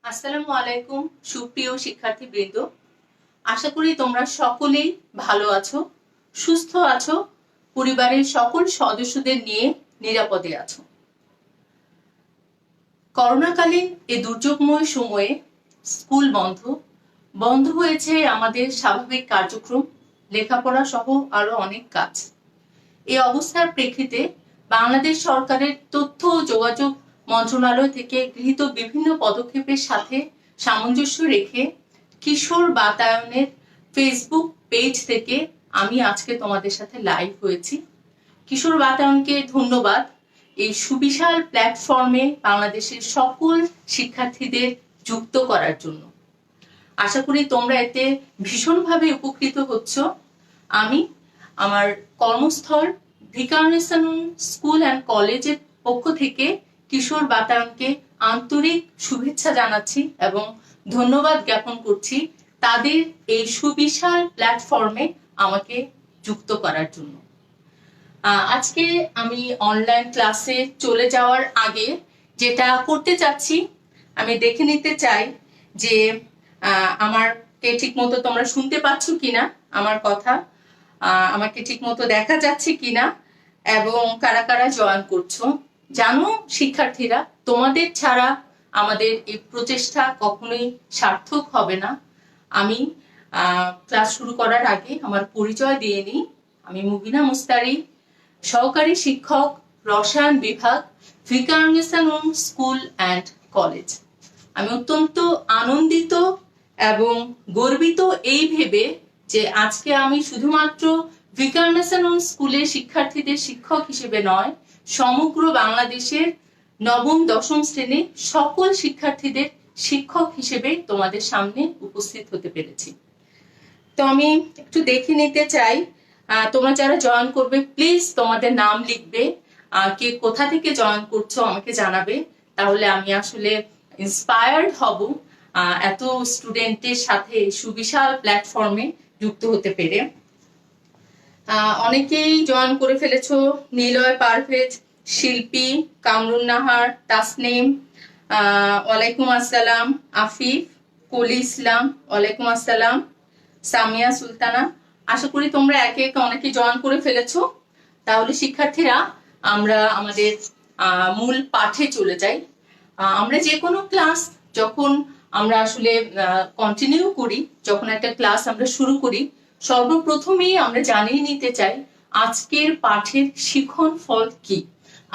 আসসালামু আলাইকুম সুপ্রিয় শিক্ষার্থীবৃন্দ, আশা করি তোমরা সকলেই ভালো আছো, সুস্থ আছো, পরিবারের সকল সদস্যদের নিয়ে নিরাপদে আছো। করোনাকালীন এই দুর্যোগময় সময়ে স্কুল বন্ধ হয়েছে আমাদের স্বাভাবিক কার্যক্রম, লেখাপড়া সহ আরো অনেক কাজ। এই অবস্থার প্রেক্ষিতে বাংলাদেশ সরকারের তথ্য ও যোগাযোগ মন্ত্রণালয় থেকে গৃহীত বিভিন্ন পদক্ষেপের সাথে সামঞ্জস্য রেখে কিশোর বাতায়নের ফেসবুক পেজ থেকে আমি আজকে তোমাদের সাথে লাইভ হয়েছি। কিশোর বাতায়নকে ধন্যবাদ এই সুবিশাল প্ল্যাটফর্মে বাংলাদেশের সকল শিক্ষার্থীদের যুক্ত করার জন্য। আশা করি তোমরা এতে ভীষণভাবে উপকৃত হচ্ছ। আমি আমার কর্মস্থল ভিকারুননিসা স্কুল অ্যান্ড কলেজের পক্ষ থেকে কিশোর বাতায়নকে আন্তরিক শুভেচ্ছা জানাচ্ছি এবং ধন্যবাদ জ্ঞাপন করছি তাদের এই সুবিশাল প্ল্যাটফর্মে আমাকে যুক্ত করার জন্য। আজকে আমি অনলাইন ক্লাসে চলে যাওয়ার আগে যেটা করতে চাচ্ছি, আমি দেখে নিতে চাই যে আমাকে ঠিক মতো তোমরা শুনতে পাচ্ছ কিনা, আমার কথা আমাকে ঠিক মতো দেখা যাচ্ছে কিনা এবং কারা কারা জয়েন করছো। জানো শিক্ষার্থীরা, তোমাদের ছাড়া আমাদের এই প্রচেষ্টা কখনোই সার্থক হবে না। আমি ক্লাস শুরু করার আগে আমার পরিচয় দিয়ে নিই। আমি মুবিনা মুস্তারি, সহকারী শিক্ষক, রসায়ন বিভাগ, ভিকারুননিসা স্কুল অ্যান্ড কলেজ। আমি অত্যন্ত আনন্দিত এবং গর্বিত এই ভেবে যে আজকে আমি শুধুমাত্র ভিকারুননিসা স্কুলের শিক্ষার্থীদের শিক্ষক হিসেবে নয়, সমগ্র বাংলাদেশের নবম দশম শ্রেণীর সকল শিক্ষার্থীদের শিক্ষক হিসেবে তোমাদের সামনে উপস্থিত হতে পেরেছি। তো আমি একটু দেখে নিতে চাই তোমরা যারা জয়েন করবে প্লিজ তোমাদের নাম লিখবে, কে কোথা থেকে জয়েন করছো আমাকে জানাবে, তাহলে আমি আসলে ইন্সপায়ার্ড হব এত স্টুডেন্টের সাথে সুবিশাল প্ল্যাটফর্মে যুক্ত হতে পেরে। অনেকেই জয়েন করে ফেলেছো, নিলয় পারভেজ, শিল্পী, কামরুন নাহার, তাসনিম, ওয়ালাইকুম আসসালাম, আফিফ, কলি ইসলাম, ওয়ালাইকুম আসসালাম, সামিয়া সুলতানা। আশা করি তোমরা একে একে অনেকে জয়েন করে ফেলেছো। তাহলে শিক্ষার্থীরা আমরা আমাদের মূল পাঠে চলে যাই। আমরা যে কোনো ক্লাস যখন আমরা আসলে কন্টিনিউ করি, যখন একটা ক্লাস আমরা শুরু করি, সর্বপ্রথমেই আমরা জানিয়ে নিতে চাই আজকের পাঠের শিখন ফল কি।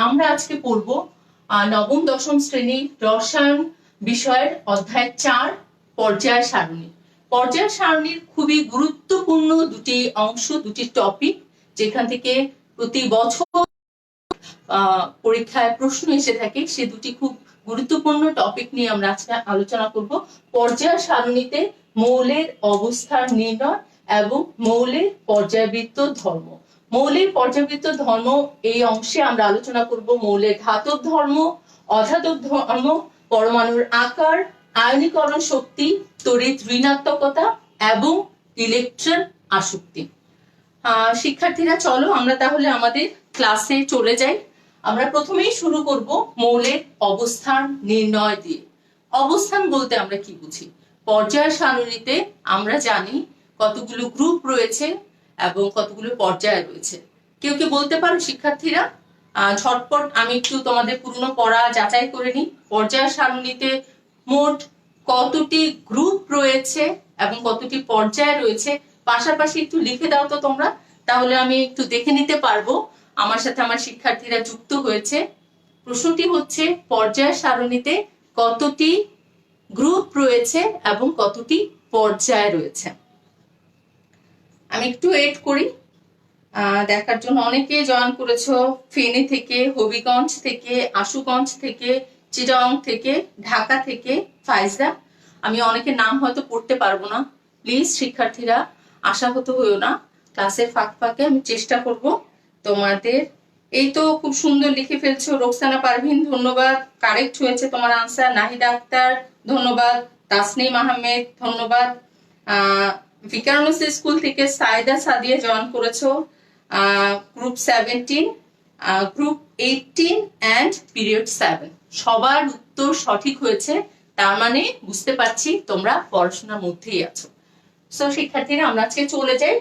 আমরা আজকে পড়ব নবম দশম শ্রেণী রসায়ন বিষয়ের অধ্যায় 4 পর্যায় সারণী। পর্যায় সারণীর খুবই গুরুত্বপূর্ণ দুটি অংশ, দুটি টপিক, যেখান থেকে প্রতি বছর পরীক্ষায় প্রশ্ন এসে থাকে। সে দুটি খুব গুরুত্বপূর্ণ টপিক নিয়ে আমরা আজকে আলোচনা করব। পর্যায় সারণীতে মৌলের অবস্থান নির্ণয় এবং মৌলের পর্যায়বৃত্ত ধর্ম। মৌলের পর্যায়বৃত্ত ধর্ম এই অংশে আমরা আলোচনা করব মৌলের ধাতব ধর্ম, অধাতব ধর্ম, পরমাণুর আকার, আয়নীকরণ শক্তি, তড়িৎ ঋণাত্মকতা এবং ইলেকট্রন আসক্তি। শিক্ষার্থীরা চলো আমরা তাহলে আমাদের ক্লাসে চলে যাই। আমরা প্রথমেই শুরু করব মৌলের অবস্থান নির্ণয় দিয়ে। অবস্থান বলতে আমরা কি বুঝি? পর্যায় সারণীতে আমরা জানি কতগুলো গ্রুপ রয়েছে এবং কতগুলো পর্যায় রয়েছে। কেউ কি বলতে পারো শিক্ষার্থীরা? ঝটপট আমি একটু তোমাদের পুরনো পড়া যাচাই করে নিই। পর্যায় সারণীতে মোট কতটি গ্রুপ রয়েছে এবং কতটি পর্যায় রয়েছে পাশাপাশি একটু লিখে দাও তো তোমরা, তাহলে আমি একটু দেখে নিতে পারবো আমার সাথে আমার শিক্ষার্থীরা যুক্ত হয়েছে। প্রশ্নটি হচ্ছে পর্যায় সারণীতে কতটি গ্রুপ রয়েছে এবং কতটি পর্যায় রয়েছে। আমি একটু ওয়েট করি দেখার জন্য। অনেকে জয়েন করেছো ফেনী থেকে, হবিগঞ্জ থেকে, আশুগঞ্জ থেকে, চিটাগং থেকে, ঢাকা থেকে, ফাইজা। আমি অনেকের নাম হয়তো পড়তে পারবো না, প্লিজ শিক্ষার্থীরা আশাহত হইও না। ক্লাসের ফাঁকে আমি চেষ্টা করব তোমাদের। এই তো খুব সুন্দর লিখে ফেলছো। রোকসানা পারভিন ধন্যবাদ, কারেক্ট হয়েছে তোমার আনসার। নাহিদা আক্তার ধন্যবাদ, তাসনিম আহমেদ ধন্যবাদ। ভিকারুননিসা স্কুল থেকে সাইদা সাদিয়া জয়েন করেছো, গ্রুপ 17, গ্রুপ 18 এন্ড পিরিয়ড 7। সবার উত্তর সঠিক হয়েছে। তার মানে বুঝতে পারছি তোমরা পড়াশোনার মধ্যেই আছো। সো শিক্ষার্থীরা, আমরা আজকে চলে যাই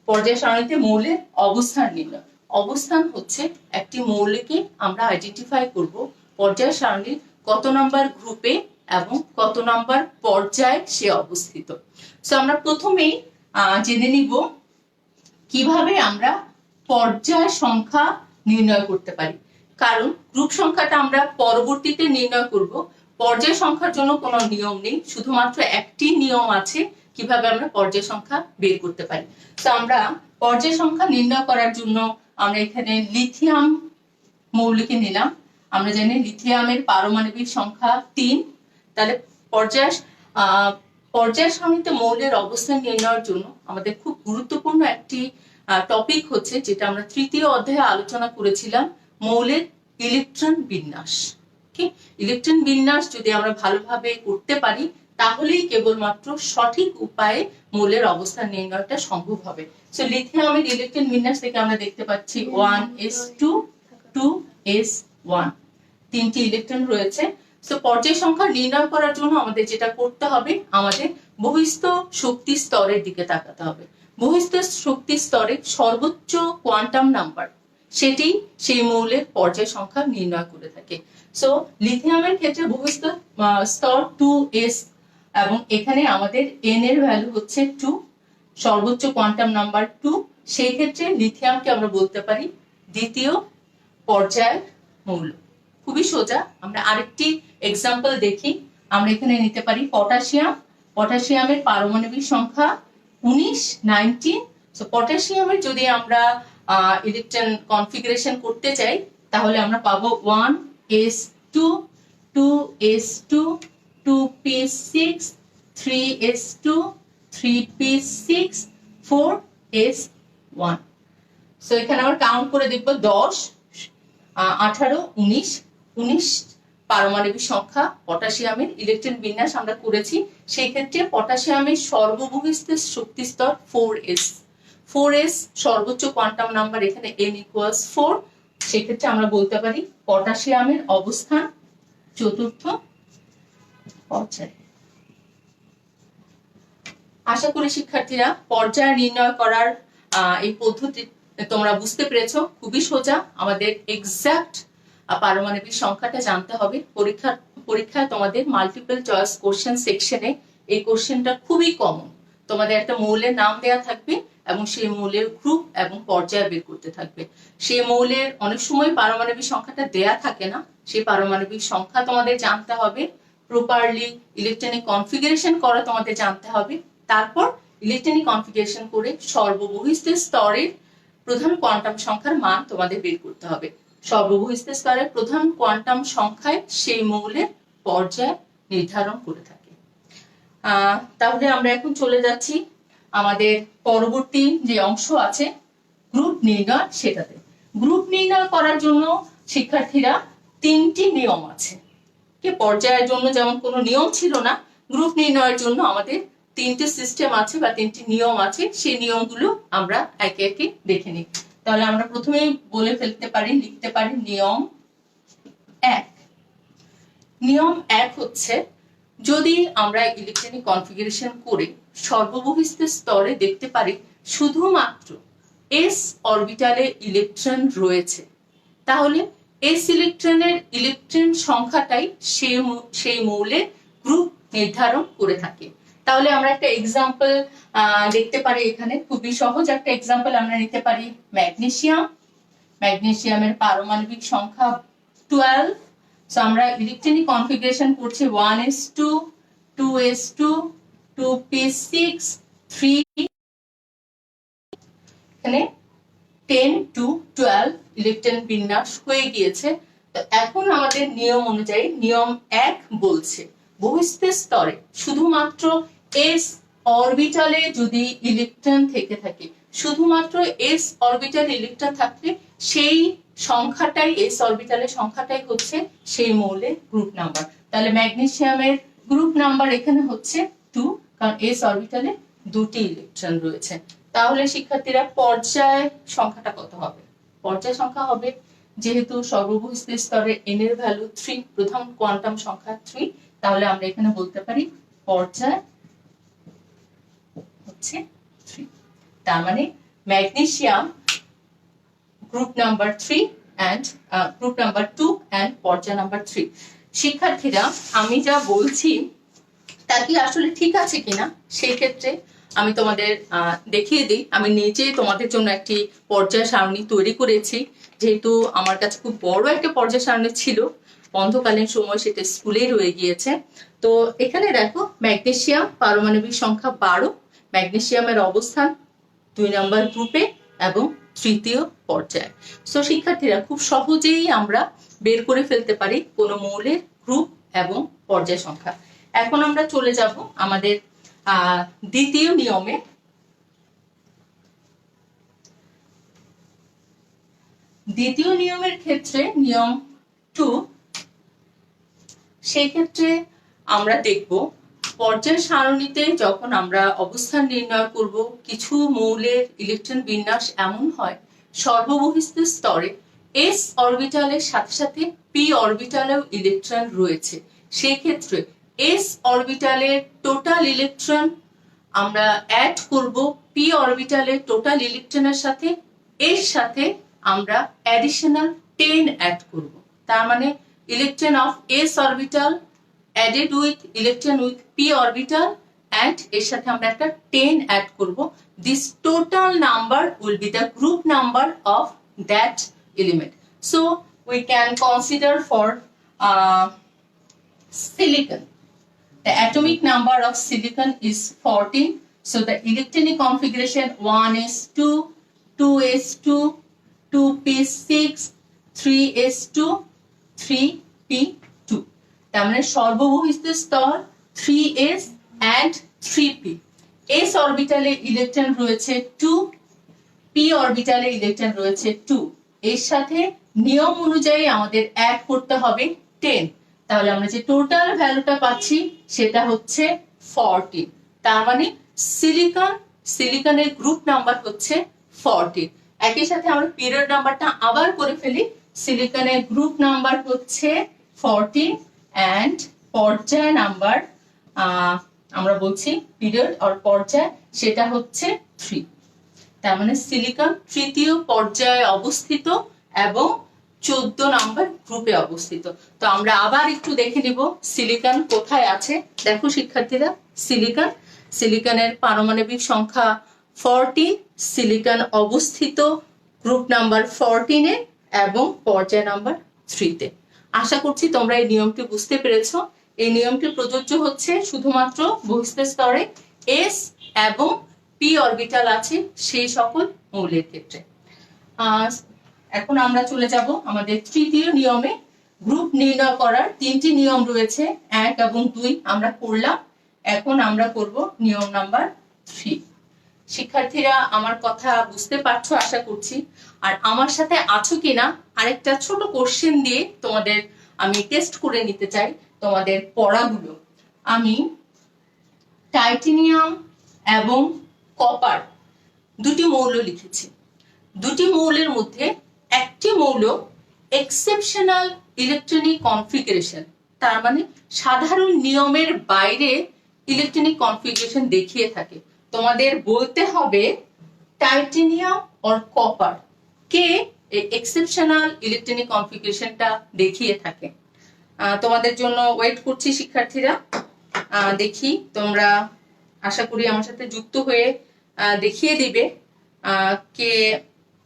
পর্যায় সারণীতে মৌলের অবস্থান নির্ণয়। অবস্থান হচ্ছে একটি মৌলকে আমরা আইডেন্টিফাই করব পর্যায় সারণীর কত নম্বর গ্রুপে এবং কত নম্বর পর্যায়ে সে অবস্থিত। সো আমরা প্রথমেই জেনে নিব কিভাবে আমরা পর্যায় সংখ্যা নির্ণয় করতে পারি, কারণ গ্রুপ সংখ্যাটা আমরা পরবর্তীতে নির্ণয় করব। পর্যায় সংখ্যার জন্য কোনো নিয়ম নেই, শুধুমাত্র একটি নিয়ম আছে কিভাবে আমরা পর্যায় সংখ্যা বের করতে পারি। তো আমরা পর্যায় সংখ্যা নির্ণয় করার জন্য আমরা এখানে লিথিয়াম মৌলকে নিলাম। আমরা জানি লিথিয়ামের পারমাণবিক সংখ্যা 3। তাহলে পর্যায় সারণীতে মৌলের অবস্থান নির্ণয়ের জন্য আমাদের খুব গুরুত্বপূর্ণ একটি টপিক হচ্ছে, যেটা আমরা তৃতীয় অধ্যায়ে আলোচনা করেছিলাম, মৌলের ইলেকট্রন বিন্যাস। ইলেকট্রন বিন্যাস যদি আমরা ভালোভাবে করতে পারি তাহলেই কেবলমাত্র সঠিক উপায়ে মৌলের অবস্থান নির্ণয়টা সম্ভব হবে। সো লিথিয়ামের ইলেকট্রন বিন্যাস থেকে আমরা দেখতে পাচ্ছি 1s2 2s1, 3টি ইলেকট্রন রয়েছে। সো পর্যায় সংখ্যা নির্ণয় করার জন্য আমাদের যেটা করতে হবে, আমাদের বহিস্থ শক্তি স্তরের দিকে তাকাতে হবে। বহিস্থ শক্তি স্তরে সর্বোচ্চ কোয়ান্টাম নাম্বার, সেটি সেই মৌলের পর্যায় সংখ্যা নির্ণয় করে থাকে। সো লিথিয়ামের ক্ষেত্রে বহিস্থ স্তর 2s, এবং এখানে আমাদের n এর ভ্যালু হচ্ছে 2, সর্বোচ্চ কোয়ান্টাম নাম্বার 2। সেই ক্ষেত্রে লিথিয়ামকে আমরা বলতে পারি দ্বিতীয় পর্যায়ের মৌল। খুবই সোজা। আমরা আরেকটি এক্সাম্পল দেখি। আমরা এখানে নিতে পারি পটাশিয়াম। পটাশিয়ামের পারমাণবিক সংখ্যা 19। সো পটাশিয়ামের যদি আমরা ইলেকট্রন কনফিগারেশন করতে চাই তাহলে আমরা পাবো 1s2 2s2 2p6 3s2 3p6 4s1। So এখানে আমরা কাউন্ট করে দেখবো 10 18 19 পারমাণবিক সংখ্যা পটাশিয়ামের। ইলেকট্রন বিন্যাস আমরা করেছি, সেই ক্ষেত্রে পটাশিয়ামের সর্ববহিস্থ শক্তি স্তর 4s সর্বোচ্চ কোয়ান্টাম নাম্বার এখানে n = 4। সেক্ষেত্রে আমরা বলতে পারি পটাশিয়ামের অবস্থান চতুর্থ পর্যায়ে। আশা করি শিক্ষার্থীরা পর্যায় নির্ণয় করার এই পদ্ধতি তোমরা বুঝতে পেরেছো। খুবই সোজা। আমাদের এক্সাক্ট পারমাণবিক সংখ্যাটা জানতে হবে। পরীক্ষায় তোমাদের মাল্টিপল চয়েস কোশ্চেন সেকশনে এই কোশ্চেনটা খুবই কমন। তোমাদের একটা মৌলের নাম দেয়া থাকবে এবং সেই মৌলের গ্রুপ এবং পর্যায় বের করতে থাকবে। সেই মৌলের অনেক সময় পারমাণবিক সংখ্যাটা দেয়া থাকে না, সেই পারমাণবিক সংখ্যা তোমাদের জানতে হবে। প্রপারলি ইলেকট্রনিক কনফিগারেশন করা তোমাদের জানতে হবে। তারপর ইলেকট্রনিক কনফিগারেশন করে সর্ববহিস্থ স্তরের প্রধান কোয়ান্টাম সংখ্যার মান তোমাদের বের করতে হবে। সর্ববহিস্থ স্তরের প্রধান কোয়ান্টাম সংখ্যায় সেই মৌলের পর্যায় নির্ধারণ করে থাকে। তাহলে আমরা এখন চলে যাচ্ছি আমাদের পরবর্তী যে অংশ আছে গ্রুপ নির্ণয়, সেটাতে। গ্রুপ নির্ণয় করার জন্য শিক্ষার্থীরা 3টি নিয়ম আছে। পর্যায়ের জন্য যেমন কোনো নিয়ম ছিল না, গ্রুপ নির্ণয়ের জন্য আমাদের 3টে সিস্টেম আছে বা 3টি নিয়ম আছে। সেই নিয়মগুলো আমরা একে একে দেখে নিই। তাহলে আমরা প্রথমেই বলে ফেলতে পারি, লিখতে পারি নিয়ম 1। নিয়ম 1 হচ্ছে, যদি আমরা ইলেকট্রনিক কনফিগারেশন করে সর্ববহিস্থ স্তরে দেখতে পারি শুধুমাত্র s অরবিটালে ইলেকট্রন রয়েছে, তাহলে s ইলেকট্রনের ইলেকট্রন সংখ্যাটাই সেই মৌলের গ্রুপ নির্ধারণ করে থাকে। তাহলে আমরা একটা এক্সাম্পল দেখতে পারি এখানে। খুবই সহজ একটা এক্সাম্পল আমরা নিতে পারি ম্যাগনেসিয়াম। ম্যাগনেসিয়ামের পারমাণবিক সংখ্যা 12। সো আমরা ইলেকট্রনিক কনফিগারেশন করছি 1s2 2s2 2p6 3, এখানে 10 to 12 ইলেকট্রন বিন্যাস হয়ে গিয়েছে। তো এখন আমাদের নিয়ম অনুযায়ী নিয়ম 1 বলছে বহিস্থ স্তরে শুধুমাত্র s অরবিটালে যদি ইলেকট্রন থেকে থাকে, শুধুমাত্র s অরবিটালে ইলেকট্রন থাকলে সেই সংখ্যাটাই, s অরবিটালের সংখ্যাটাই হচ্ছে সেই মৌলের গ্রুপ নাম্বার। তাহলে ম্যাগনেসিয়ামের গ্রুপ নাম্বার এখানে হচ্ছে 2, কারণ s অরবিটালে 2টি ইলেকট্রন রয়েছে। তাহলে শিক্ষার্থীরা পর্যায় সংখ্যাটা কত হবে? পর্যায় সংখ্যা হবে, যেহেতু সর্ববহিস্থ স্তরে n এর ভ্যালু 3, প্রথম কোয়ান্টাম সংখ্যা 3, তাহলে আমরা এখানে বলতে পারি পর্যায় হচ্ছে 3। তার মানে magnesium group number 3 and group number 2 and পর্যায় নাম্বার 3। শিক্ষার্থীরা, আমি যা বলছি তা কি আসলে ঠিক আছে কিনা সেই ক্ষেত্রে আমি তোমাদের দেখিয়ে দিই। আমি নিজে তোমাদের জন্য একটি পর্যায় সারণী তৈরি করেছি, যেহেতু আমার কাছে খুব বড় একটা পর্যায় সারণী ছিল, বন্ধকালীন সময় সেটা স্কুলেই রয়ে গিয়েছে। তো এখানে দেখো ম্যাগনেসিয়াম পারমাণবিক সংখ্যা 12, ম্যাগনেসিয়ামের অবস্থান 2 নম্বর গ্রুপে এবং তৃতীয় পর্যায়ে। সো শিক্ষার্থীরা, খুব সহজেই আমরা বের করে ফেলতে পারি কোন মৌলের গ্রুপ এবং পর্যায় সংখ্যা। এখন আমরা চলে যাব আমাদের দ্বিতীয় নিয়মে। দ্বিতীয় নিয়মের ক্ষেত্রে নিয়ম 2, সেই ক্ষেত্রে আমরা দেখব পর্যায় সারণীতে যখন আমরা অবস্থান নির্ণয় করব, কিছু মৌলের ইলেকট্রন বিন্যাস এমন হয় সর্ববহিস্থ স্তরে s অরবিটালের সাথে সাথে p অরবিটালেও ইলেকট্রন রয়েছে। সেই ক্ষেত্রে s অরবিটালের টোটাল ইলেকট্রন আমরা অ্যাড করব p অরবিটালের টোটাল ইলেকট্রনের সাথে, এর সাথে আমরা অ্যাডিশনাল 10 অ্যাড করব। তার মানে electron of s orbital added with electron with p orbital and এর সাথে আমরা একটা 10 অ্যাড করব। This total number will be the group number of that element. So we can consider for silicon. The atomic number of silicon is 14. So the electronic configuration 1s2, 2s2, 2p6, 3s2, 3p2. তার মানে সর্ববহিস্থ স্তর 3s and 3p। s অরবিটালে electron রয়েছে 2, p অরবিটালে electron রয়েছে 2। এর সাথে নিয়ম অনুযায়ী আমাদের অ্যাড করতে হবে 10। তাহলে আমরা যে টোটাল ভ্যালুটা পাচ্ছি সেটা হচ্ছে 14। তার মানে সিলিকনের গ্রুপ নাম্বার হচ্ছে 14। একই সাথে আমরা পিরিয়ড নাম্বারটা আবার করে ফেলি। সিলিকনের গ্রুপ নাম্বার হচ্ছে 14 and পর্যায় নাম্বার আমরা বলছি পিরিয়ড আর পর্যায়, সেটা হচ্ছে 3। তার মানে সিলিকন তৃতীয় পর্যায়ে অবস্থিত এবং 14 নম্বর গ্রুপে অবস্থিত। তো আমরা আবার একটু দেখে নিব সিলিকন কোথায় আছে। দেখো শিক্ষার্থীরা, সিলিকনের পারমাণবিক সংখ্যা 14, সিলিকন অবস্থিত গ্রুপ নাম্বার 14 এ এবং পর্যায় নাম্বার 3 তে। আশা করছি তোমরা এই নিয়মটি বুঝতে পেরেছো। এই নিয়মটি প্রযোজ্য হচ্ছে শুধুমাত্র বহিঃস্থ স্তরে s এবং p অরবিটাল আছে সেই সকল মৌলের ক্ষেত্রে। এখন আমরা চলে যাব আমাদের তৃতীয় নিয়মে। গ্রুপ নির্ণয় করার 3টি নিয়ম রয়েছে, 1 এবং 2 আমরা করলাম। এখন আমরা করব নিয়ম নাম্বার 3। শিক্ষার্থীরা, আমার কথা বুঝতে পারছো আশা করছি। আর আমার সাথে আছো কিনা আরেকটা ছোট কোশ্চেন দিয়ে তোমাদের আমি টেস্ট করে নিতে চাই তোমাদের পড়াগুলো। আমি টাইটেনিয়াম এবং কপার দুটি মৌল লিখেছি। দুটি মৌলের মধ্যে একটি মৌল এক্সেপশনাল ইলেকট্রনিক কনফিগারেশন, তার মানে সাধারণ নিয়মের বাইরে ইলেকট্রনিক কনফিগারেশন দেখিয়ে থাকে। তোমাদের বলতে হবে টাইটেনিয়াম অর কপার কে এক্সেপশনাল ইলেকট্রনিক কনফিগারেশনটা দেখিয়ে থাকে। তোমাদের জন্য ওয়েট করছি শিক্ষার্থীরা। দেখি তোমরা, আশা করি আমার সাথে যুক্ত হয়ে দেখিয়ে দিবে কে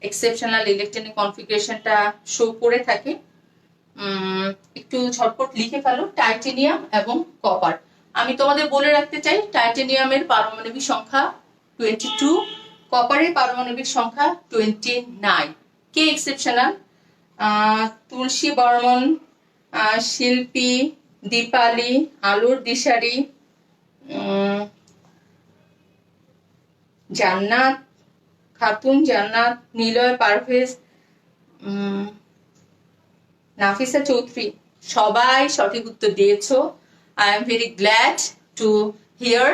এক্সেপশনাল ইলেকট্রনিক কনফিগারেশনটা শো করে থাকে। একটু ঝটপট লিখে ফেলো টাইটেনিয়াম এবং কপার। আমি তোমাদের বলে রাখতে চাই টাইটেনিয়ামের পারমাণবিক সংখ্যা 22, কপারের পারমাণবিক সংখ্যা 29। কে এক্সেপশনাল? তুলসী বর্মন, শিল্পী, দীপালি, আলোর দিশারি, জান্নাত খাতুন, জান্নাত, নিলয় পারভেজ, নাফিসা চৌধুরী, সবাই সঠিক উত্তর দিয়েছো। I am very glad to hear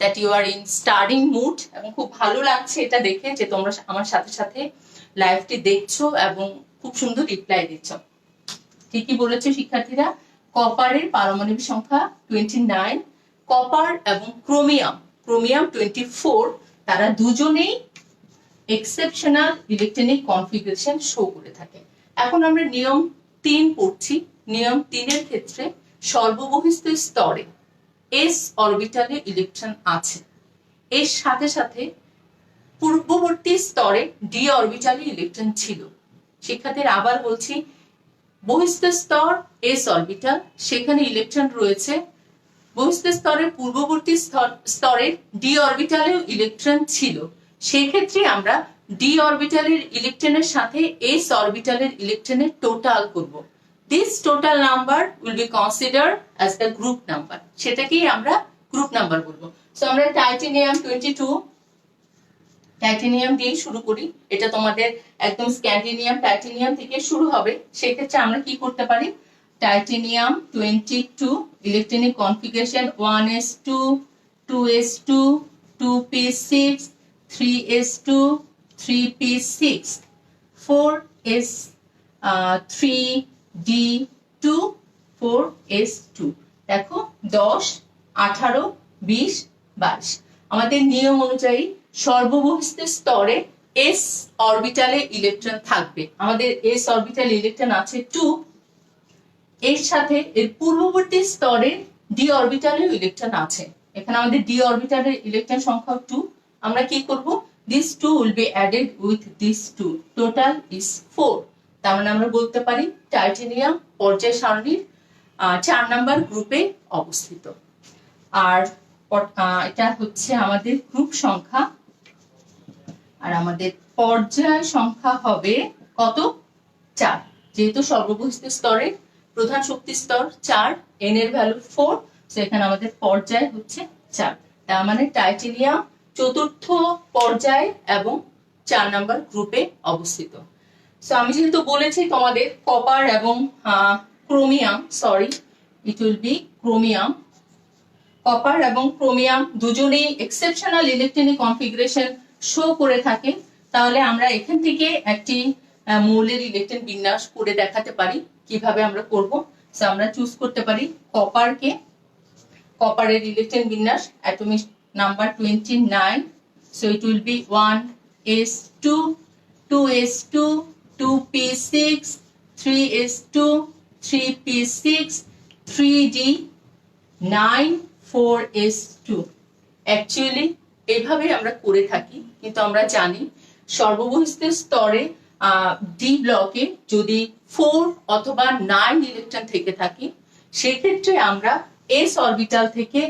that you are in studying mood, এবং খুব ভালো লাগছে এটা দেখে যে তোমরা আমার সাথে সাথে লাইভটি দেখছো এবং খুব সুন্দর রিপ্লাই দিচ্ছ। ঠিকই বলেছো শিক্ষার্থীরা, কপারের পারমাণবিক সংখ্যা 29, কপার এবং ক্রোমিয়াম 24, তারা দুজনেই এক্সেপশনাল ইলেকট্রনিক কনফিগারেশন শো করে থাকে। এখন আমরা নিয়ম 3 পড়ছি। নিয়ম 3 এর ক্ষেত্রে সর্ববহিস্থ স্তরে s অরবিটালে ইলেকট্রন আছে, এর সাথে সাথে পূর্ববর্তী স্তরে d অরবিটালে ইলেকট্রন ছিল। শিক্ষার্থীরা আবার বলছি, বহিস্থ স্তর s অরবিটাল, সেখানে ইলেকট্রন রয়েছে। বহিস্থ স্তরের পূর্ববর্তী স্তরে d অরবিটালেও ইলেকট্রন ছিল। সেক্ষেত্রে আমরা d অরবিটালের ইলেকট্রনের সাথে s অরবিটালের ইলেকট্রনের টোটাল করব। This total number will be considered as the group number, সেটাকেই আমরা গ্রুপ নাম্বার বলবো। সো আমরা টাইটেনিয়াম 22, টাইটেনিয়াম দিয়ে শুরু করি। এটা তোমাদের একদম স্ক্যান্ডিনিয়াম টাইটেনিয়াম থেকে শুরু হবে। সেক্ষেত্রে আমরা কি করতে পারি, titanium 22 electronic configuration 1s2, 2s2, 2p6, 3s2, 3p6, 4s 3d2, 4s2। দেখো 10, 18, 20, 22। আমাদের নিয়ম অনুযায়ী সর্ববহিস্থ স্তরে s অরবিটালে ইলেকট্রন থাকবে। আমাদের s অরবিটাল ইলেকট্রন আছে 2, এর সাথে এর পূর্ববর্তী স্তরে d অরবিটালেও ইলেকট্রন আছে। এখানে আমাদের d অরবিটালের ইলেকট্রন সংখ্যা 2। আমরা কি করব, this 2 will be added with this 2, total is 4। তার মানে আমরা বলতে পারি টাইটেনিয়াম পর্যায় সারণীর 4 নাম্বার গ্রুপে অবস্থিত। আর এটা হচ্ছে আমাদের গ্রুপ সংখ্যা, আর আমাদের পর্যায় সংখ্যা হবে কত, 4। যেহেতু সর্ববহিস্থ স্তরে প্রধান শক্তি স্তর 4, n এর ভ্যালু 4, সেখানে আমাদের পর্যায় হচ্ছে 4। তার মানে টাইটেনিয়াম চতুর্থ পর্যায় এবং 4 নাম্বার গ্রুপে অবস্থিত। সো আমি যেহেতু বলেছি তোমাদের কপার এবং chromium, sorry it will be chromium, copper এবং ক্রোমিয়াম দুজনেই এক্সেপশনাল ইলেকট্রনিক কনফিগারেশন শো করে থাকে। তাহলে আমরা এখান থেকে একটি মৌলের ইলেকট্রন বিন্যাস করে দেখাতে পারি। কিভাবে আমরা করব, সো আমরা চুজ করতে পারি কপারকে। কপারের ইলেকট্রন বিন্যাস atomic number 29, so it will be 1s2, 2s2, 2p6, 3s2, 3p6, 3d9, 4s2। Actually এইভাবে আমরা করে থাকি, কিন্তু আমরা জানি সর্ববহিস্থ স্তরে ডি ব্লকে যদি 4 অথবা 9 ইলেকট্রন থেকে থাকে, সেক্ষেত্রে আমরা s অরবিটাল থেকে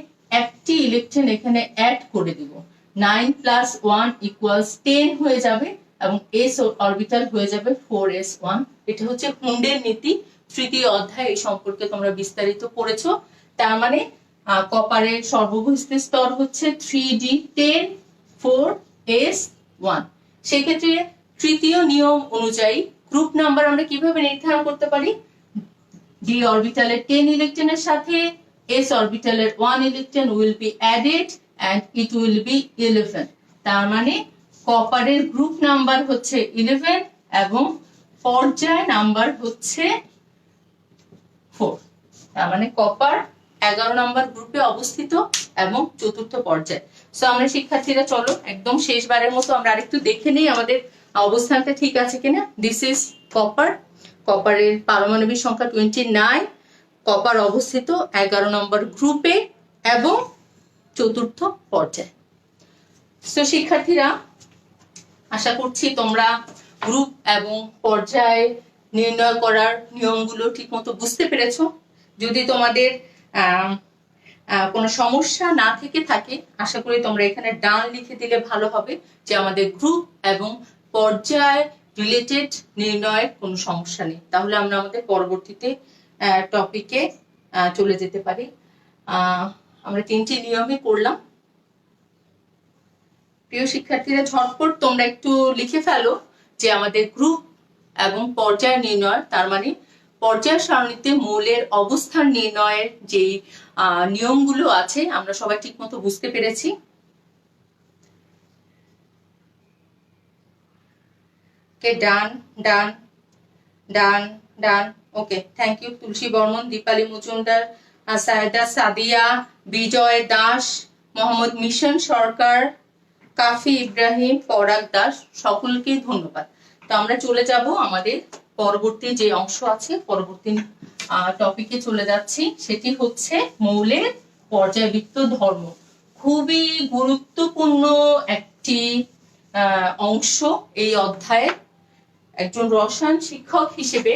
একটি ইলেকট্রন এখানে অ্যাড করে দিব। 9 + 1 = 10 হয়ে যাবে এবং s অরবিটাল হয়ে যাবে 4s1। এটা হচ্ছে হুন্ডের নীতি, তৃতীয় অধ্যায় এই সম্পর্কে তোমরা বিস্তারিত পড়েছো। তার মানে কপারের সর্ববহিস্থ স্তর হচ্ছে 3d10, 4s1। সেক্ষেত্রে তৃতীয় নিয়ম অনুযায়ী গ্রুপ নাম্বার আমরা কিভাবে নির্ধারণ করতে পারি, d অরবিটালের 10 ইলেকট্রনের সাথে s অরবিটালের 1 electron will be added and it will be 11। তার মানে কপারের গ্রুপ নাম্বার হচ্ছে 11 এবং পর্যায় নাম্বার হচ্ছে 4। তার মানে কপার 11 নম্বর গ্রুপে অবস্থিত এবং চতুর্থ পর্যায়ে। সো আমরা শিক্ষার্থীরা চলো একদম শেষবারের মতো আমরা আরেকটু দেখে নিই আমাদের অবস্থানটা ঠিক আছে কিনা। This is copper. কপারের পারমাণবিক সংখ্যা 29, কপার অবস্থিত 11 নম্বর গ্রুপে এবং চতুর্থ পর্যায়ে। সো শিক্ষার্থীরা, আশা করছি তোমরা গ্রুপ এবং পর্যায় নির্ণয় করার নিয়মগুলো ঠিকমতো বুঝতে পেরেছো। যদি তোমাদের কোনো সমস্যা না থেকে থাকে, আশা করি তোমরা এখানে ডান লিখে দিলে ভালো হবে যে আমাদের গ্রুপ এবং পর্যায় রিলেটেড নির্ণয়ের কোনো সমস্যা নেই। তাহলে আমরা আমাদের পরবর্তীতে টপিকে চলে যেতে পারি। আমরা 3টি নিয়মই করলাম। প্রিয় শিক্ষার্থীরা, ঝটপট তোমরা একটু লিখে ফেলো যে আমাদের গ্রুপ এবং পর্যায় নির্ণয়, তার মানে পর্যায় সারণীতে মৌলের অবস্থান নির্ণয়ের যে নিয়মগুলো আছে আমরা সবাই ঠিকমতো বুঝতে পেরেছি। Done done done done, okay, thank you. Tulsi Barman, Dipali Majumdar, Sayeda Sadia, Bijoy Das, Mohammad Mission Sarkar, Kafi Ibrahim, Parag Das, সকলকে ধন্যবাদ। তো আমরা চলে যাব আমাদের পরবর্তী যে অংশ আছে, পরবর্তী টপিকে চলে যাচ্ছি, সেটি হচ্ছে মৌলের পর্যায়বৃত্ত ধর্ম। খুবই গুরুত্বপূর্ণ একটি অংশ এই অধ্যায়ের। একজন রসায়ন শিক্ষক হিসেবে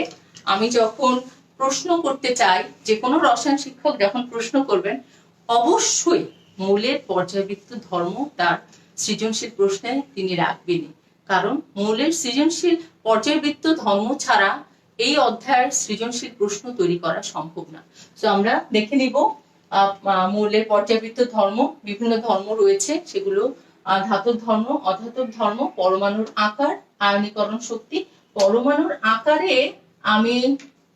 আমি যখন প্রশ্ন করতে চাই, যে কোনো রসায়ন শিক্ষক যখন প্রশ্ন করবেন, অবশ্যই মৌলের পর্যায়বৃত্ত ধর্ম তার সৃজনশীল প্রশ্নে তিনি রাখবেনই। কারণ মৌলের সৃজনশীল পর্যায়বৃত্ত ধর্ম ছাড়া এই অধ্যায়ের সৃজনশীল প্রশ্ন তৈরি করা সম্ভব না। তো আমরা দেখে নিব মৌলের পর্যায়বৃত্ত ধর্ম। বিভিন্ন ধর্ম রয়েছে, সেগুলো ধাতব ধর্ম, অধাতব ধর্ম, পরমাণুর আকার, আয়নীকরণ শক্তি। পরমাণুর আকারে আমি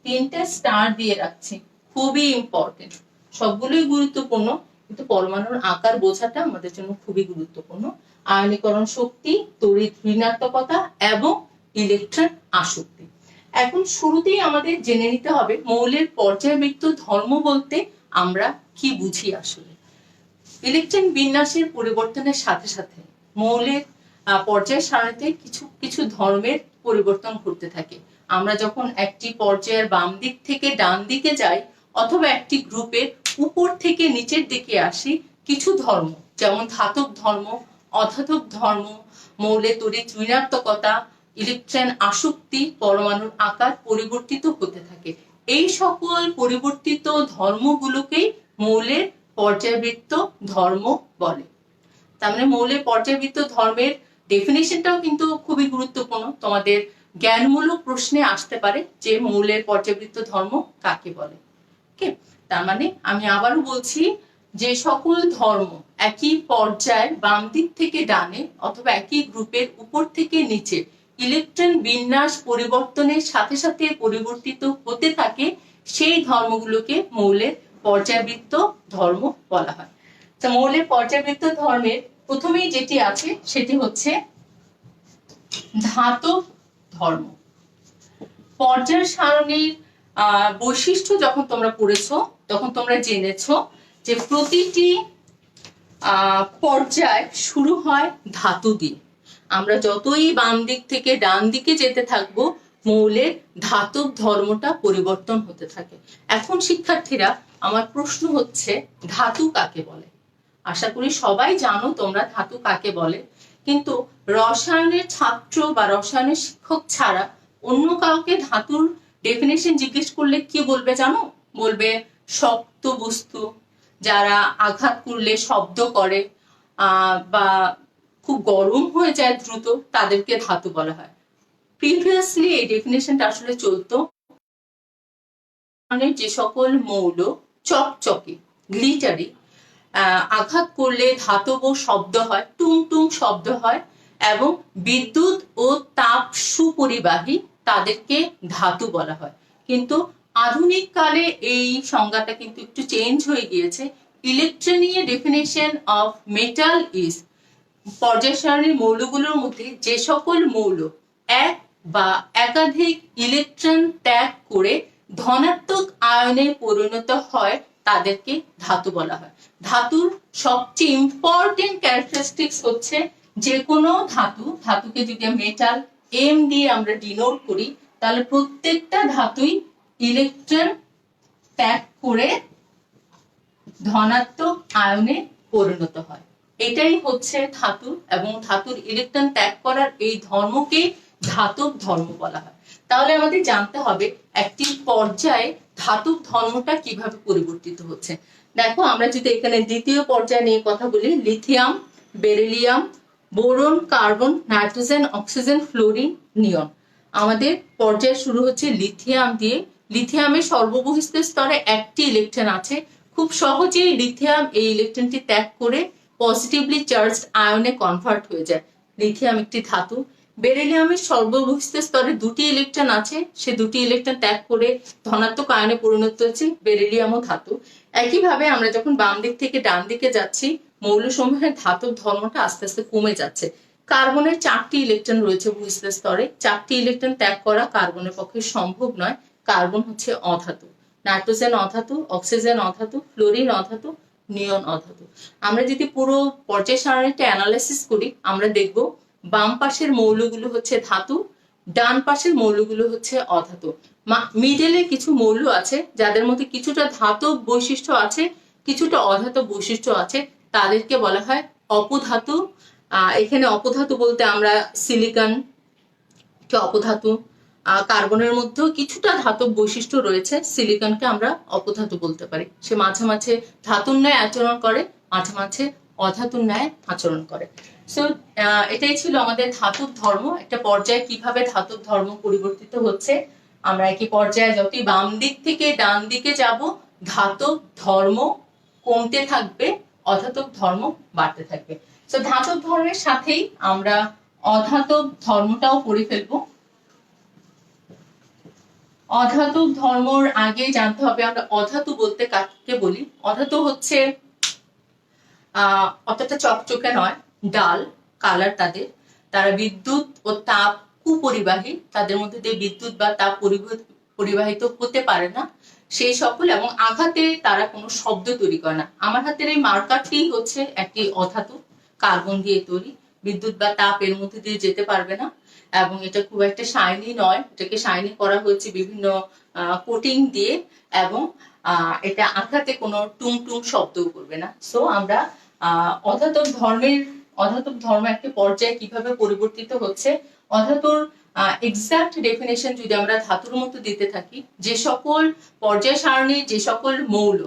3টে স্টার দিয়ে রাখছি, খুবই ইম্পর্টেন্ট। সবগুলোই গুরুত্বপূর্ণ, কিন্তু পরমাণুর আকার বোঝাটা আমাদের জন্য খুবই গুরুত্বপূর্ণ। আয়নীকরণ শক্তি, তড়িৎ ঋণাত্মকতা এবং ইলেকট্রন আসক্তি। এখন শুরুতেই আমাদের জেনে নিতে হবে মৌলের পর্যায়বৃত্ত ধর্ম বলতে আমরা কি বুঝি আসলে। ইলেকট্রন বিন্যাসের পরিবর্তনের সাথে সাথে মৌলের পর্যায় সারণীতে কিছু কিছু ধর্মের পরিবর্তন ঘটতে থাকে। আমরা যখন একটি পর্যায়ের বাম দিক থেকে ডান দিকে যাই, অথবা একটি গ্রুপের উপর থেকে নিচের দিকে আসি, কিছু ধর্ম যেমন ধাতব ধর্ম, অধাতব ধর্ম, মৌলের তড়িৎ ঋণাত্মকতা, ইলেকট্রন আসক্তি, পরমাণুর আকার পরিবর্তিত হতে থাকে। এই সকল পরিবর্তিত ধর্মগুলোকেই মৌলের পর্যায়বৃত্ত ধর্ম বলে। তার মানে মৌলের পর্যায়বৃত্ত ধর্মের ডেফিনেশনটাও কিন্তু খুবই গুরুত্বপূর্ণ। তোমাদের জ্ঞানমূলক প্রশ্নে আসতে পারে যে মৌলের পর্যায়বৃত্ত ধর্ম কাকে বলে। ওকে, তার মানে আমি আবারও বলছি, যে সকল ধর্ম একই পর্যায়ে বাম দিক থেকে ডানে অথবা একই গ্রুপের উপর থেকে নিচে ইলেকট্রন বিন্যাস পরিবর্তনের সাথে সাথে পরিবর্তিত হতে থাকে, সেই ধর্মগুলোকে মৌলের পর্যায়বৃত্ত ধর্ম বলা হয়। তো মৌলের পর্যায়বৃত্ত ধর্মের প্রথমেই যেটি আছে সেটি হচ্ছে ধাতব ধর্ম। পর্যায় সারণীর বৈশিষ্ট্য যখন তোমরা পড়েছো, তখন তোমরা জেনেছো যে প্রতিটি পর্যায় শুরু হয় ধাতু দিয়ে। আমরা যতই বাম দিক থেকে ডান দিকে যেতে থাকবো, মৌলের ধাতব ধর্মটা পরিবর্তন হতে থাকে। এখন শিক্ষার্থীরা, আমার প্রশ্ন হচ্ছে, ধাতু কাকে বলে? আশা করি সবাই জানো তোমরা ধাতু কাকে বলে, কিন্তু রসায়নের ছাত্র বা রসায়নের শিক্ষক ছাড়া অন্য কাউকে ধাতুর ডেফিনেশন জিজ্ঞেস করলে কি বলবে জানো? বলবে শক্ত বস্তু, যারা আঘাত করলে শব্দ করে, বা খুব গরম হয়ে যায় দ্রুত, তাদেরকে ধাতু বলা হয়। প্রিভিয়াসলি এই ডেফিনেশনটা আসলে চলতো যে সকল মৌল চকচকে, গ্লিটারি, আঘাত করলে ধাতব শব্দ হয়, টুং টুং শব্দ হয়, এবং বিদ্যুৎ ও তাপ সুপরিবাহী, তাদেরকে ধাতু বলা হয়। কিন্তু আধুনিক কালে এই সংজ্ঞাটা কিন্তু একটু চেঞ্জ হয়ে গিয়েছে। ইলেকট্রনীয় ডেফিনেশন অফ মেটাল ইজ, পর্যায় সারণীর মৌলগুলোর মধ্যে যে সকল মৌল এক বা একাধিক ইলেকট্রন ত্যাগ করে ধনাত্মক আয়নে পরিণত হয়, তাদেরকে ধাতু বলা হয়। ধাতুর সবচেয়ে ইম্পর্টেন্ট ক্যারেক্টারিস্টিক্স হচ্ছে, যে কোনো ধাতুকে যদি মেটাল এম দিয়ে আমরা ডিনোট করি, তাহলে প্রত্যেকটা ধাতুই ইলেকট্রন ত্যাগ করে ধনাত্মক আয়নে পরিণত হয়। এটাই হচ্ছে ধাতু, এবং ধাতুর ইলেকট্রন ত্যাগ করার এই ধর্মকে ধাতব ধর্ম বলা হয়। তাহলে আমাদের জানতে হবে একটি পর্যায়ে ধাতব ধর্মটা কিভাবে পরিবর্তিত হচ্ছে। দেখো, আমরা যদি এখানে দ্বিতীয় পর্যায় নিয়ে কথা বলি, lithium, beryllium, boron, carbon, nitrogen, oxygen, fluorine, neon. আমাদের পর্যায় শুরু হচ্ছে লিথিয়াম দিয়ে। লিথিয়ামের সর্ববহিস্থ স্তরে একটি ইলেকট্রন আছে। খুব সহজেই লিথিয়াম এই ইলেকট্রনটি ত্যাগ করে পজিটিভলি চার্জড আয়নে কনভার্ট হয়ে যায়। লিথিয়াম একটি ধাতু। বেরিলিয়ামের সর্ববহিস্থ স্তরে দুটি ইলেকট্রন আছে, সে দুটি ইলেকট্রন ত্যাগ করে ধনাত্মক আয়নে পরিণত হচ্ছে, বেরিলিয়ামও ধাতু। একইভাবে আমরা যখন বাম দিক থেকে ডান দিকে যাচ্ছি, মৌলসমূহের ধাতব ধর্মটা আস্তে আস্তে কমে যাচ্ছে। কার্বনের 4টি ইলেকট্রন রয়েছে বহিস্থ স্তরে। 4টি ইলেকট্রন ত্যাগ করা কার্বনের পক্ষে সম্ভব নয়, কার্বন হচ্ছে অধাতু, নাইট্রোজেন অধাতু, অক্সিজেন অধাতু, ফ্লোরিন অধাতু, নিয়ন অধাতু। আমরা যদি পুরো পর্যায় সারণীটা অ্যানালাইসিস করি আমরা দেখব বাম পাশের মৌলগুলো হচ্ছে ধাতু, ডান পাশের মৌলগুলো হচ্ছে অধাতু। মিডলে কিছু মৌল আছে যাদের মধ্যে কিছুটা ধাতব বৈশিষ্ট্য আছে, কিছুটা অধাতব বৈশিষ্ট্য আছে, তাদেরকে বলা হয় অপধাতু। এখানে অপধাতু বলতে আমরা সিলিকন কে অপধাতু, কার্বনের মধ্যেও কিছুটা ধাতব বৈশিষ্ট্য রয়েছে, সিলিকনকে আমরা অপধাতু বলতে পারি। সে মাঝে মাঝে ধাতুর ন্যায় আচরণ করে, মাঝে মাঝে অধাতুর ন্যায় আচরণ করে। সো এটাই ছিল আমাদের ধাতুর ধর্ম, একটা পর্যায়ে কিভাবে ধাতুর ধর্ম পরিবর্তিত হচ্ছে। আমরা একই পর্যায়ে যতই বাম দিক থেকে ডান দিকে যাব ধাতব ধর্ম কমতে থাকবে, অধাতব ধর্ম বাড়তে থাকবে। তো ধাতব ধর্মের সাথেই আমরা অধাতব ধর্মটাও পড়ে ফেলবো। অধাতু ধর্মর আগে জানতে হবে আমরা অধাতু বলতে কাকে বলি। অধাতু হচ্ছে অতটা চকচকে নয়, ডাল কালার তাদের, তারা বিদ্যুৎ ও তাপ কুপরিবাহী, তাদের মধ্যে দিয়ে বিদ্যুৎ বা তাপ পরিবাহিত হতে পারে না সেই সকল, এবং আঘাতে তারা কোনো শব্দ তৈরি করে না। আমার হাতের এই মার্কারটি হচ্ছে একটি অধাতু, কার্বন দিয়ে তৈরি, বিদ্যুৎ বা তাপ এর মধ্যে দিয়ে যেতে পারবে না, এবং এটা খুব একটা শাইনি নয়, এটাকে শাইনি করা হয়েছে বিভিন্ন কোটিং দিয়ে, এবং এটা আঘাতে কোনো টুং টুং শব্দও করবে না। সো আমরা অধাতব ধর্ম একটি পর্যায়ে কিভাবে পরিবর্তিত হচ্ছে, অধাতুর এক্সাক্ট ডেফিনেশন যদি আমরা ধাতুর মতো দিতে থাকি, যে সকল পর্যায় সারণীর যে সকল মৌল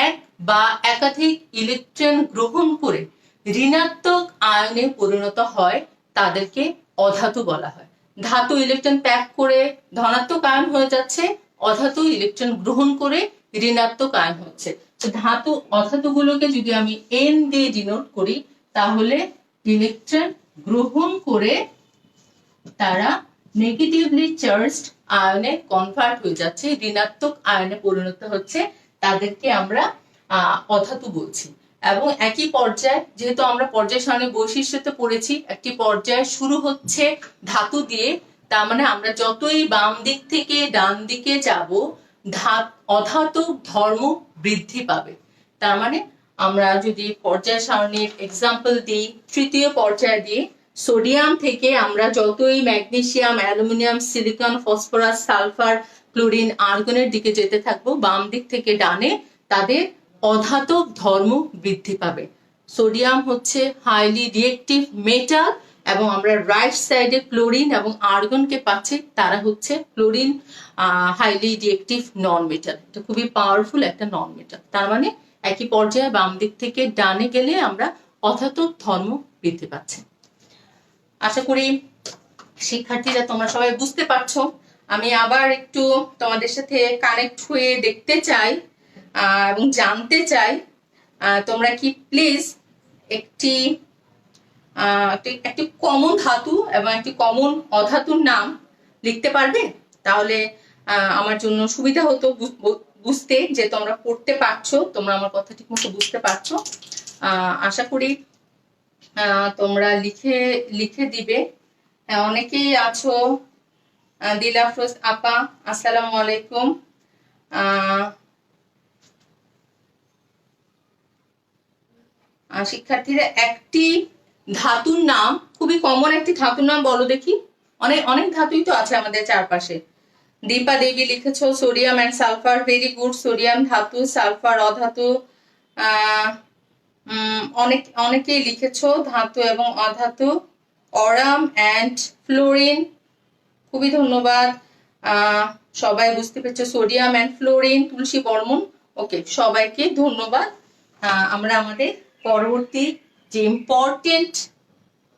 এক বা একাধিক ইলেকট্রন গ্রহণ করে ঋণাত্মক আয়নে পরিণত হয় তাদেরকে অধাতু বলা হয়। ধাতু ইলেকট্রন ত্যাগ করে ধনাত্মক আয়ন হয়ে যাচ্ছে, অধাতু ইলেকট্রন গ্রহণ করে ঋণাত্মক আয়ন হচ্ছে। তো ধাতু অধাতুগুলোকে যদি আমি এন দিয়ে ডিনোট করি তাহলে ইলেকট্রন গ্রহণ করে তারা নেগেটিভলি চার্জড আয়নে কনভার্ট হয়ে যাচ্ছে, ঋণাত্মক আয়নে পরিণত হচ্ছে, তাদেরকে আমরা অধাতু বলছি। এবং একই পর্যায়ে, যেহেতু আমরা পর্যায় সারণীর বৈশিষ্ট্যতে পড়েছি, একটি পর্যায় শুরু হচ্ছে ধাতু দিয়ে, তার মানে আমরা যতই বাম দিক থেকে ডান দিকে যাব অধাতু ধর্ম বৃদ্ধি পাবে। তার মানে আমরা যদি পর্যায় সারণীর এক্সাম্পল দিই, তৃতীয় পর্যায়ে দিই, সোডিয়াম থেকে আমরা যতই magnesium, aluminium, silicon, phosphorus, sulphur, chlorine, আর্গনের দিকে যেতে থাকবো, বাম দিক থেকে ডানে তাদের অধাতব ধর্ম বৃদ্ধি পাবে। সোডিয়াম হচ্ছে হাইলি রিয়েক্টিভ মেটাল, এবং আমরা রাইট সাইডে ক্লোরিন এবং আর্গনকে পাচ্ছি, তারা হচ্ছে ক্লোরিন হাইলি রিয়েক্টিভ নন মেটাল। এটা খুবই পাওয়ারফুল একটা নন মেটাল। তার মানে একই পর্যায়ে বাম দিক থেকে ডানে গেলে আমরা অধাতব ধর্ম বৃদ্ধি পাচ্ছে। আশা করি শিক্ষার্থীরা তোমরা সবাই বুঝতে পারছো। আমি আবার একটু তোমাদের সাথে কানেক্ট হয়ে দেখতে চাই এবং জানতে চাই তোমরা কি প্লিজ একটি কমন ধাতু এবং একটি কমন অধাতুর নাম লিখতে পারবে? তাহলে আমার জন্য সুবিধা হতো বুঝতে যে তোমরা পড়তে পারছো, তোমরা আমার কথা ঠিক মতো বুঝতে পারছো। আশা করি তোমরা লিখে দিবে। অনেকেই আছো। দিলাফরোজ আপা, আসসালামু আলাইকুম। শিক্ষার্থীরা একটি ধাতুর নাম, খুবই কমন একটি ধাতুর নাম বলো দেখি। অনেক ধাতুই তো আছে আমাদের চারপাশে। দীপা দেবী লিখেছো sodium and sulphur, very good. Sodium ধাতু, সালফার অধাতু। অনেকেই লিখেছো ধাতু এবং অধাতু। অরাম এন্ড ফ্লোরিন, খুবই ধন্যবাদ। সবাই বুঝতে পেরেছো সোডিয়াম এন্ড ফ্লোরিন। তুলসী বর্মন, ওকে, সবাইকে ধন্যবাদ। আমরা আমাদের পরবর্তী যে important,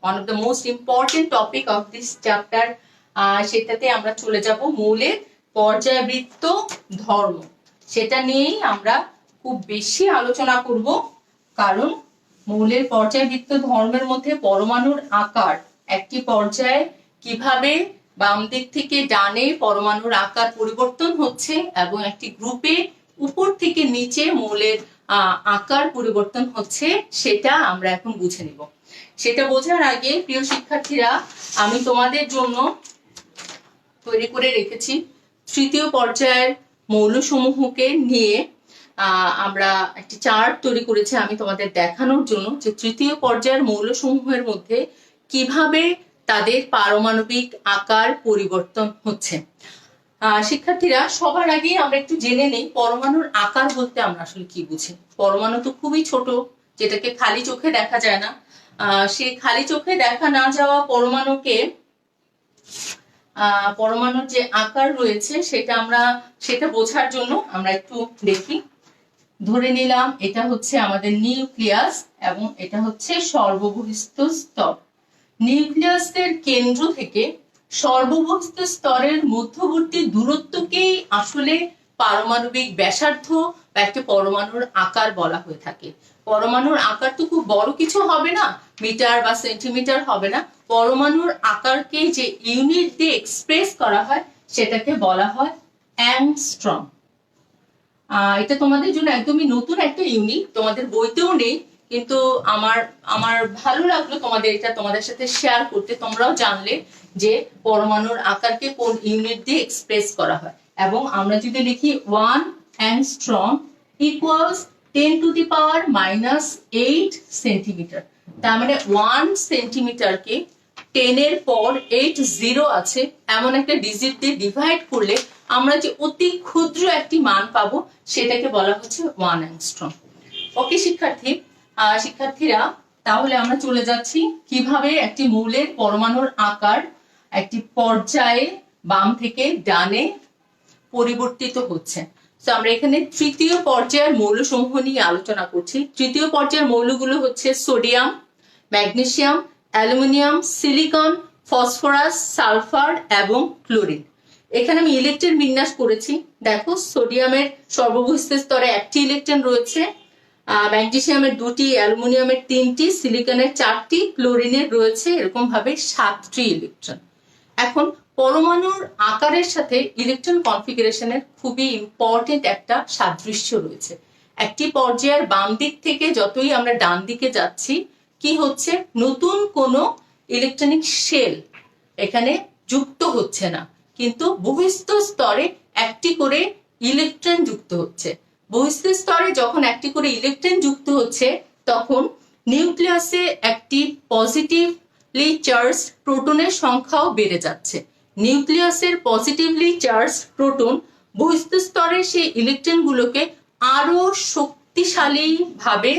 one of the most important topic of this chapter, সেটাতে আমরা চলে যাব মৌলের পর্যায়বৃত্ত ধর্ম। সেটা নিয়েই আমরা খুব বেশি আলোচনা করব, কারণ মৌলের পর্যায়বৃত্ত ধর্মের মধ্যে পরমাণুর আকার, একটি পর্যায়ে কিভাবে বাম দিক থেকে ডানে পরমাণুর আকার পরিবর্তন হচ্ছে এবং একটি গ্রুপে উপর থেকে নিচে মৌলের আকার পরিবর্তন হচ্ছে, সেটা আমরা এখন বুঝে নিব। সেটা বোঝার আগে প্রিয় শিক্ষার্থীরা, আমি তোমাদের জন্য তৈরি করে রেখেছি তৃতীয় পর্যায়ের মৌলসমূহকে নিয়ে আমরা একটি চার্ট তৈরি করেছি আমি তোমাদের দেখানোর জন্য যে তৃতীয় পর্যায়ের মৌলসমূহের মধ্যে কিভাবে তাদের পারমাণবিক আকার পরিবর্তন হচ্ছে। শিক্ষার্থীরা, সবার আগে আমরা একটু জেনে নেই পরমাণুর আকার বলতে আমরা আসলে কি বুঝি। পরমাণু তো খুবই ছোট, যেটাকে খালি চোখে দেখা যায় না। সেই খালি চোখে দেখা না যাওয়া পরমাণুর যে আকার রয়েছে সেটা বোঝার জন্য আমরা একটু দেখি। ধরে নিলাম এটা হচ্ছে আমাদের নিউক্লিয়াস এবং এটা হচ্ছে সর্ববহিস্থ স্তর। নিউক্লিয়াসের কেন্দ্র থেকে সর্ববহিস্থ স্তরের মধ্যবর্তী দূরত্বকেই আসলে পারমাণবিক ব্যাসার্ধ বা একটা পরমাণুর আকার বলা হয়ে থাকে। পরমাণুর আকার তো খুব বড় কিছু হবে না, মিটার বা সেন্টিমিটার হবে না। পরমাণুর আকারকে যে ইউনিট দিয়ে এক্সপ্রেস করা হয় সেটাকে বলা হয় অ্যাংস্ট্রম। এটা তোমাদের জন্য একদমই নতুন একটা ইউনিট, তোমাদের বইতেও নেই, কিন্তু আমার ভালো লাগলো তোমাদের সাথে শেয়ার করতে। তোমরাও জানলে যে পরমাণুর আকারকে কোন ইউনিট দিয়ে এক্সপ্রেস করা হয়। এবং আমরা যদি লিখি 1 অ্যাংস্ট্রম ইকুয়ালস 10⁻⁻8 সেন্টিমিটার, তার মানে 1 সেন্টিমিটারকে 10 এর পর 8 জিরো আছে এমন একটা ডিজিট দিয়ে ডিভাইড করলে আমরা যে অতি ক্ষুদ্র একটি মান পাবো সেটাকে বলা হচ্ছে 1 অ্যাংস্ট্রম। ওকে শিক্ষার্থীরা, তাহলে আমরা চলে যাচ্ছি কিভাবে একটি মৌলের পরমাণুর আকার একটি পর্যায়ে বাম থেকে ডানে পরিবর্তিত হচ্ছে। তো আমরা এখানে তৃতীয় পর্যায়ের মৌলসমূহ নিয়ে আলোচনা করছি। তৃতীয় পর্যায়ের মৌলগুলো হচ্ছে sodium, magnesium, aluminium, silicon, phosphorus, sulphur এবং ক্লোরিন। এখানে আমি ইলেকট্রন বিন্যাস করেছি। দেখো, সোডিয়ামের সর্ববহিস্থ স্তরে একটি ইলেকট্রন রয়েছে, ম্যাগনেসিয়ামের 2টি, অ্যালুমিনিয়ামের 3টি, সিলিকনের 4টি, ক্লোরিনের রয়েছে এরকম ভাবে 7টি ইলেকট্রন। এখন পরমাণুর আকারের সাথে ইলেকট্রন কনফিগারেশনের খুবই ইম্পর্টেন্ট একটা সাদৃশ্য রয়েছে। একটি পর্যায়ের বাম দিক থেকে যতই আমরা ডান দিকে যাচ্ছি, কি হচ্ছে, নতুন কোনো ইলেকট্রনিক শেল এখানে যুক্ত হচ্ছে না, কিন্তু বহিস্থ স্তরে একটি করে ইলেকট্রন যুক্ত হচ্ছে। বহিস্থ স্তরে যখন একটি করে ইলেকট্রন যুক্ত হচ্ছে তখন নিউক্লিয়াসে একটি পজিটিভলি চার্জ প্রোটনের সংখ্যাও বেড়ে যাচ্ছে। নিউক্লিয়াসের পজিটিভলি চার্জ প্রোটন বহিস্থ স্তরে সেই ইলেকট্রনগুলোকে আরো শক্তিশালী ভাবে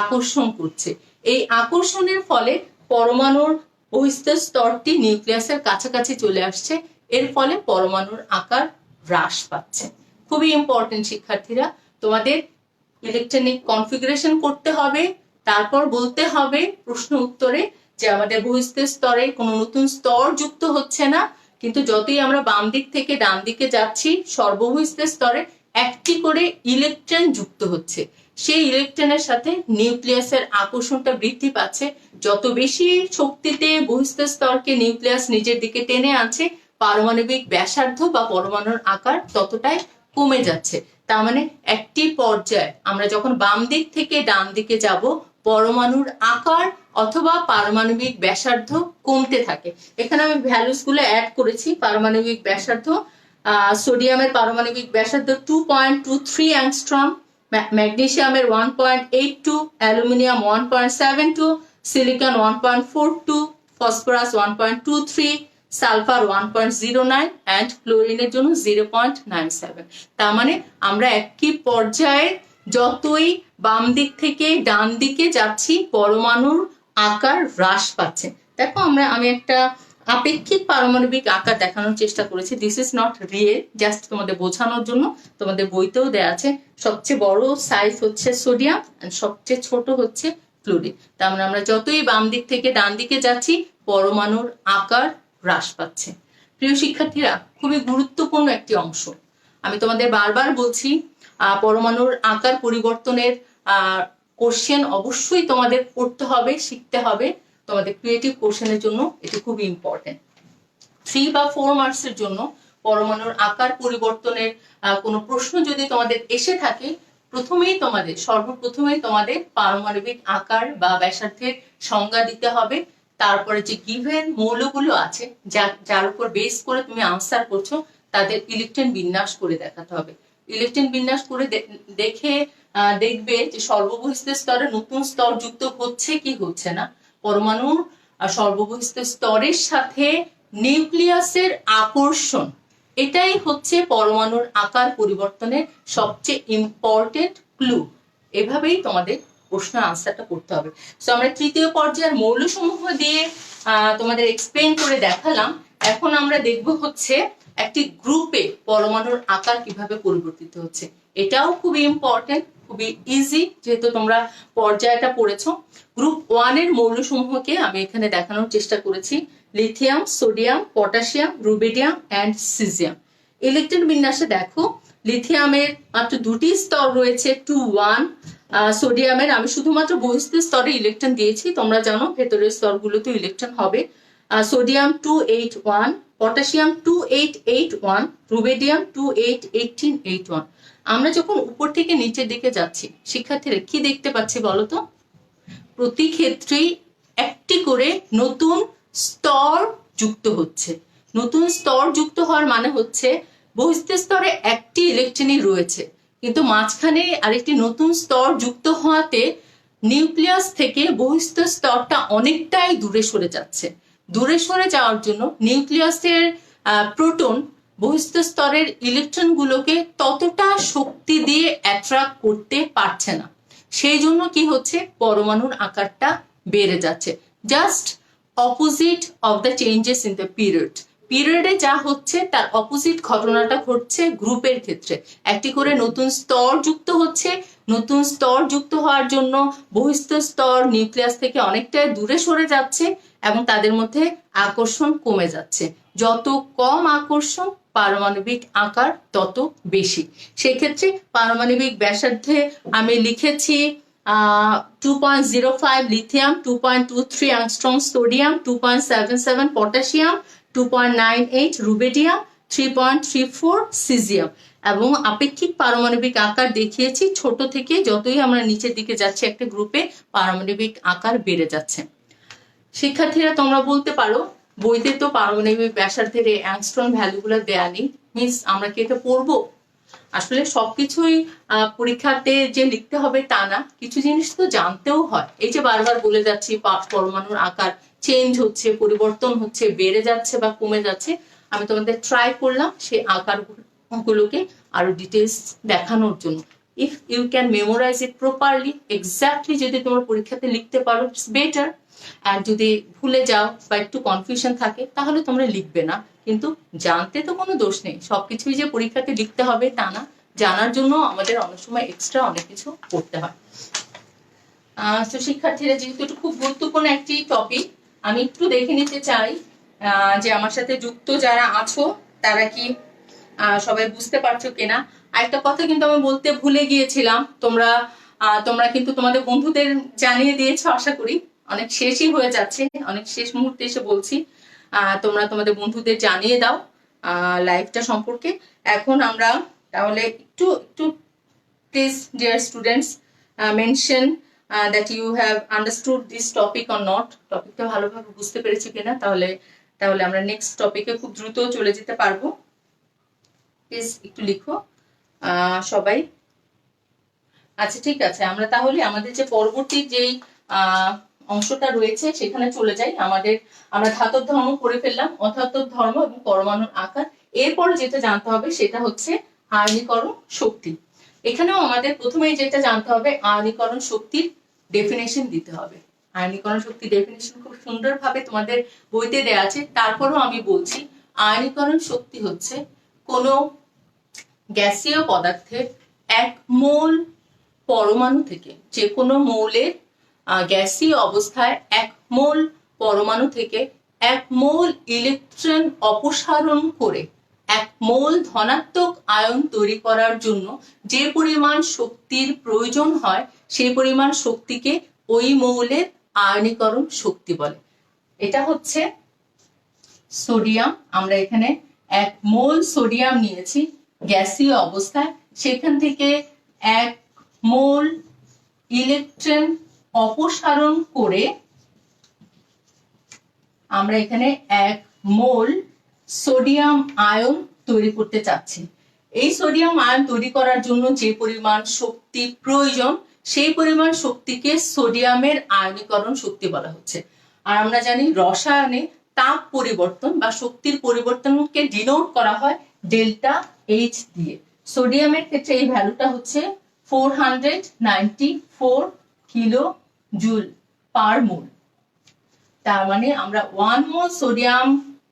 আকর্ষণ করছে। এই আকর্ষণের ফলে পরমাণুর বহিস্থ স্তরটি নিউক্লিয়াসের কাছাকাছি চলে আসছে, এর ফলে পরমাণুর আকার হ্রাস পাচ্ছে। খুবই ইম্পর্টেন্ট শিক্ষার্থীরা, তোমাদের ইলেকট্রনিক কনফিগারেশন করতে হবে, তারপর বলতে হবে প্রশ্ন উত্তরে যে আমাদের বহিস্থ স্তরে কোনো নতুন স্তর যুক্ত হচ্ছে না, কিন্তু যতই আমরা বাম দিক থেকে ডান দিকে যাচ্ছি সর্ববহিস্থ স্তরে একটি করে ইলেকট্রন যুক্ত হচ্ছে। সেই ইলেকট্রনের সাথে নিউক্লিয়াসের আকর্ষণটা বৃদ্ধি পাচ্ছে। যত বেশি শক্তিতে বহিস্থ স্তরকে নিউক্লিয়াস নিজের দিকে টেনে আনছে, পারমাণবিক ব্যাসার্ধ বা পরমাণুর আকার ততটাই কমে যাচ্ছে। তার মানে একটি পর্যায়ে আমরা যখন বাম দিক থেকে ডান দিকে যাব, পরমাণুর আকার অথবা পারমাণবিক ব্যাসার্ধ কমতে থাকে। এখানে আমি ভ্যালুস গুলো অ্যাড করেছি। পারমাণবিক ব্যাসার্ধ, সোডিয়ামের পারমাণবিক ব্যাসার্ধ 2.23 অ্যাংস্ট্রম, ম্যাগনেসিয়ামের 1.82, aluminium 1.72, silicon 1.42, phosphorus 1.23, sulphur 1.09 and ক্লোরিনের জন্য 0.97। তার মানে আমরা একই পর্যায়ে যতই বাম দিক থেকে ডান দিকে যাচ্ছি পরমাণুর আকার হ্রাস পাচ্ছে। দেখো, আমি একটা আপেক্ষিক পারমাণবিক আকার দেখানোর চেষ্টা করেছি। This is not real, just তোমাদের বোঝানোর জন্য। তোমাদের বইতেও দেওয়া আছে সবচেয়ে বড় সাইজ হচ্ছে সোডিয়াম আর সবচেয়ে ছোট হচ্ছে ক্লোরিন। তার মানে আমরা যতই বাম দিক থেকে ডান দিকে যাচ্ছি পরমাণুর আকার হ্রাস পাচ্ছে। প্রিয় শিক্ষার্থীরা, খুবই গুরুত্বপূর্ণ একটি অংশ। আমি তোমাদের বারবার বলছি, পরমাণুর আকার পরিবর্তনের কোশ্চেন অবশ্যই তোমাদের পড়তে হবে, শিখতে হবে। তোমাদের ক্রিয়েটিভ কোশ্চেনের জন্য এটা খুবই ইম্পর্টেন্ট। 3 বা 4 মার্কসের জন্য পরমাণুর আকার পরিবর্তনের কোনো প্রশ্ন যদি তোমাদের এসে থাকে, সর্বপ্রথমেই তোমাদের পারমাণবিক আকার বা ব্যাসার্ধের সংজ্ঞা দিতে হবে। তারপরে যে গিভেন মৌলগুলো আছে যার উপর বেস করে তুমি আনসার করছো তাদের ইলেকট্রন বিন্যাস করে দেখাতে হবে। ইলেকট্রন বিন্যাস করে দেখে দেখবে যে সর্ববহিঃস্থ স্তরে নতুন স্তর যুক্ত হচ্ছে কি হচ্ছে না। পরমাণুর সর্ববহিঃস্থ স্তরের সাথে নিউক্লিয়াসের আকর্ষণ, এটাই হচ্ছে পরমাণুর আকার পরিবর্তনের সবচেয়ে ইম্পর্টেন্ট ক্লু। এভাবেই তোমাদের প্রশ্নের আনসারটা করতে হবে। সো আমরা তৃতীয় পর্যায়ের মৌলসমূহ দিয়ে তোমাদের এক্সপ্লেন করে দেখালাম। এখন আমরা দেখব হচ্ছে একটি গ্রুপে পরমাণুর আকার কিভাবে পরিবর্তিত হচ্ছে। এটাও খুবই ইম্পর্টেন্ট, খুবই ইজি, যেহেতু তোমরা পর্যায়টা পড়েছো। গ্রুপ 1 এর মৌলসমূহকে আমি এখানে দেখানোর চেষ্টা করেছি। Lithium, sodium, potassium, rubidium and caesium. Electron বিন্যাসে দেখো লিথিয়ামের মাত্র দুটি স্তর রয়েছে 2-1। সোডিয়ামের আমি শুধুমাত্র বহিঃস্থ স্তরে ইলেকট্রন দিয়েছি, তোমরা জানো ভেতরের স্তরগুলোতে ইলেকট্রন হবে। Sodium 281, potassium 2881, rubidium 281881। আমরা যখন উপর থেকে নিচের দিকে যাচ্ছি শিক্ষার্থীরা কি দেখতে পাচ্ছি বলতো? প্রতি ক্ষেত্রেই একটি করে নতুন স্তর যুক্ত হচ্ছে। নতুন স্তর যুক্ত হওয়ার মানে হচ্ছে বহিঃস্থ স্তরে একটি ইলেকট্রনই রয়েছে, কিন্তু মাঝখানে আরেকটি নতুন স্তর যুক্ত হওয়াতে নিউক্লিয়াস থেকে বহিঃস্থ স্তরটা অনেকটাই দূরে সরে যাচ্ছে। দূরে সরে যাওয়ার জন্য নিউক্লিয়াসের প্রোটন বহিঃস্থ স্তরের ইলেকট্রন গুলোকে ততটা শক্তি দিয়ে অ্যাট্রাক্ট করতে পারছে না। সেই জন্য কি হচ্ছে, পরমাণুর আকারটা বেড়ে যাচ্ছে। Just opposite of the changes in the period. পিরিয়ডে যা হচ্ছে তার অপোজিট ঘটনাটা ঘটছে গ্রুপের ক্ষেত্রে। একটি করে নতুন স্তর যুক্ত হচ্ছে। নতুন স্তর যুক্ত হওয়ার জন্য বহিঃস্থ স্তর নিউক্লিয়াস থেকে অনেকটাই দূরে সরে যাচ্ছে এবং তাদের মধ্যে আকর্ষণ কমে যাচ্ছে। যত কম আকর্ষণ পারমাণবিক আকার তত বেশি। সেক্ষেত্রে পারমাণবিক ব্যাসার্ধে আমি লিখেছি 2.05 lithium, 2.23 angstrom sodium, 2.77 potassium, 2.98 rubidium, 3.34 caesium. এবং আপেক্ষিক পারমাণবিক আকার দেখিয়েছি ছোট থেকে যতই আমরা নিচের দিকে যাচ্ছি একটা গ্রুপে পারমাণবিক আকার বেড়ে যাচ্ছে। শিক্ষার্থীরা তোমরা বলতে পারো বইতে তো পারমাণবিক ব্যাসার্ধের অ্যাংস্ট্রম ভ্যালুগুলো দেয়া নেই, মিস আমরা কি এটা পড়বো? আসলে সবকিছুই পরীক্ষাতে যে লিখতে হবে তা না, কিছু জিনিস তো জানতেও হয়। এই যে বারবার বলে যাচ্ছি পরমাণুর আকার চেঞ্জ হচ্ছে, পরিবর্তন হচ্ছে, বেড়ে যাচ্ছে বা কমে যাচ্ছে, আমি তোমাদের ট্রাই করলাম সেই আকারগুলোকে আরো ডিটেলস দেখানোর জন্য। If you can memorise it properly, exactly যদি তোমার পরীক্ষাতে লিখতে পারো ইটস বেটার। আর যদি ভুলে যাও বা একটু কনফিউশন থাকে তাহলে তোমরা লিখবে না, কিন্তু জানতে তো কোনো দোষ নেই। সবকিছুই যে পরীক্ষাতে লিখতে হবে তা না, জানার জন্য আমাদের অনেক সময় এক্সট্রা অনেক কিছু করতে হয়। তো শিক্ষার্থীরা যেহেতু এটা খুব গুরুত্বপূর্ণ একটি টপিক, আমি একটু দেখে নিতে চাই যে আমার সাথে যুক্ত যারা আছো তারা কি সবাই বুঝতে পারছো কিনা। আরেকটা কথা কিন্তু আমি বলতে ভুলে গিয়েছিলাম, তোমরা কিন্তু তোমাদের বন্ধুদের জানিয়ে দিয়েছো আশা করি। অনেক শেষই হয়ে যাচ্ছে, অনেক শেষ মুহূর্তে এসে বলছি, তোমরা তোমাদের বন্ধুদের জানিয়ে দাও লাইভটা সম্পর্কে। এখন আমরা তাহলে একটু please dear students mention that you have understood this topic or not. টপিকটা ভালোভাবে বুঝতে পেরেছো কিনা, তাহলে আমরা নেক্সট টপিকে খুব দ্রুত চলে যেতে পারবো। প্লিজ একটু লিখো সবাই। আচ্ছা ঠিক আছে, আমরা তাহলে আমাদের যে পরবর্তী যেই অংশটা রয়েছে সেখানে চলে যাই। আমরা ধাতব ধর্ম করে ফেললাম, অধাতব ধর্ম এবং পরমাণুর আকার। এরপর যেটা জানতে হবে সেটা হচ্ছে আয়নীকরণ শক্তি। এখানেও আমাদের প্রথমেই যেটা জানতে হবে আয়নীকরণ শক্তির ডেফিনেশন দিতে হবে। আয়নীকরণ শক্তির ডেফিনেশন খুব সুন্দরভাবে তোমাদের বইতে দেওয়া আছে, তারপরেও আমি বলছি আয়নীকরণ শক্তি হচ্ছে কোনো গ্যাসীয় পদার্থের 1 মোল পরমাণু থেকে, যে কোনো মৌলের গ্যাসীয় অবস্থায় 1 মোল পরমাণু থেকে 1 মোল ইলেকট্রন অপসারণ করে 1 মোল ধনাত্মক আয়ন তৈরি করার জন্য যে পরিমাণ শক্তির প্রয়োজন হয় সেই পরিমাণ শক্তিকে ওই মৌলের আয়নীকরণ শক্তি বলে। এটা হচ্ছে সোডিয়াম। আমরা এখানে 1 মোল সোডিয়াম নিয়েছি গ্যাসীয় অবস্থায়, সেখান থেকে 1 মোল ইলেকট্রন অপসারণ করে আমরা এখানে 1 মোল সোডিয়াম আয়ন তৈরি করতে চাচ্ছি। এই সোডিয়াম আয়ন তৈরি করার জন্য যে পরিমাণ শক্তি প্রয়োজন, সেই পরিমাণ শক্তিকে সোডিয়ামের আয়নীকরণ শক্তি বলা হচ্ছে। আর আমরা জানি রসায়নে তাপ পরিবর্তন বা শক্তির পরিবর্তনকে ডিনোট করা হয় ডেল্টা এইচ দিয়ে। সোডিয়ামের ক্ষেত্রে এই ভ্যালুটা হচ্ছে 494 কিলো জুল পার মোল। তার মানে আমরা 1 মোল সোডিয়াম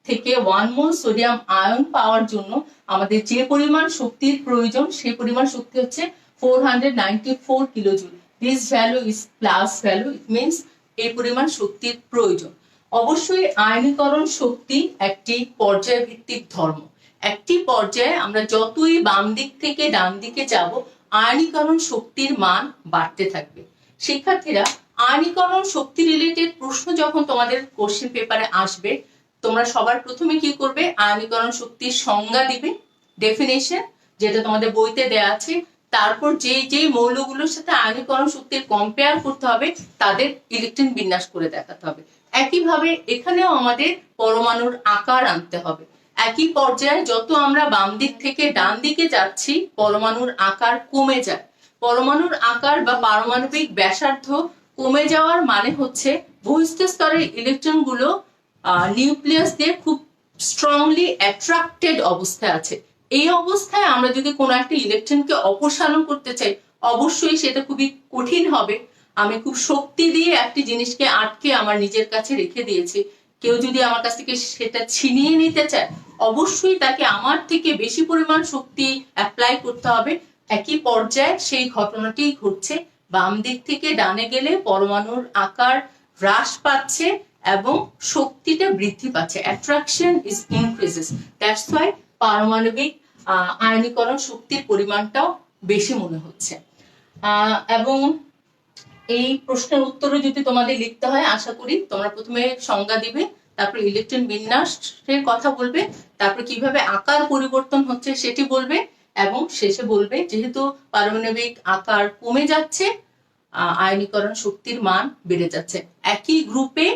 থেকে 1 মোল সোডিয়াম আয়ন পাওয়ার জন্য আমাদের যে পরিমাণ শক্তির প্রয়োজন, সেই পরিমাণ শক্তি হচ্ছে 494 kilo joule. This value is plus value, it means এই পরিমাণ শক্তির প্রয়োজন। অবশ্যই আয়নীকরণ শক্তি একটি পর্যায় ভিত্তিক ধর্ম। একটি পর্যায়ে আমরা যতই বাম দিক থেকে ডান দিকে যাব, আয়নীকরণ শক্তির মান বাড়তে থাকবে। শিক্ষার্থীরা, আয়নীকরণ শক্তি রিলেটেড প্রশ্ন যখন তোমাদের কোশ্চেন পেপারে আসবে, তোমরা সবার প্রথমে কি করবে? আয়নীকরণ শক্তির সংজ্ঞা দিবে, ডেফিনেশন, যেটা তোমাদের বইতে দেয়া আছে। তারপর যে মৌলগুলোর সাথে আয়নীকরণ শক্তির কম্পেয়ার করতে হবে, তাদের ইলেকট্রন বিন্যাস করে দেখাতে হবে। একইভাবে এখানেও আমাদের পরমাণুর আকার আনতে হবে। একই পর্যায়ে যত আমরা বাম দিক থেকে ডান দিকে যাচ্ছি, পরমাণুর আকার কমে যায়। পরমাণুর আকার বা পারমাণবিক ব্যাসার্ধ কমে যাওয়ার মানে হচ্ছে বহিঃস্থ স্তরের ইলেকট্রনগুলো নিউক্লিয়াস দিয়ে খুব স্ট্রংলি অ্যাট্রাক্টেড অবস্থায় আছে। এই অবস্থায় আমরা যদি কোনো একটা ইলেকট্রনকে অপসারণ করতে চাই, অবশ্যই সেটা খুবই কঠিন হবে। আমি খুব শক্তি দিয়ে একটি জিনিসকে আটকে আমার নিজের কাছে রেখে দিয়েছি, কেউ যদি আমার কাছ থেকে সেটা ছিনিয়ে নিতে চায়, অবশ্যই তাকে আমার থেকে বেশি পরিমাণ শক্তি অ্যাপ্লাই করতে হবে। একই পর্যায়ে সেই ঘটনাটি ঘটছে। বাম দিক থেকে ডানে গেলে পরমাণুর আকার হ্রাস পাচ্ছে এবং শক্তিটা বৃদ্ধি পাচ্ছে। Attraction is increases, that's why পারমাণবিক আয়নীকরণ শক্তির পরিমাণটাও বেশি মনে হচ্ছে। এবং এই প্রশ্নের উত্তরে যদি তোমাদের লিখতে হয়, আশা করি তোমরা প্রথমে সংজ্ঞা দিবে, তারপর ইলেকট্রন বিন্যাসের কথা বলবে, তারপর কিভাবে আকার পরিবর্তন হচ্ছে সেটি বলবে, এবং শেষে বলবে যেহেতু পারমাণবিক আকার কমে যাচ্ছে, আয়নীকরণ শক্তির মান বেড়ে যাচ্ছে। একই গ্রুপে,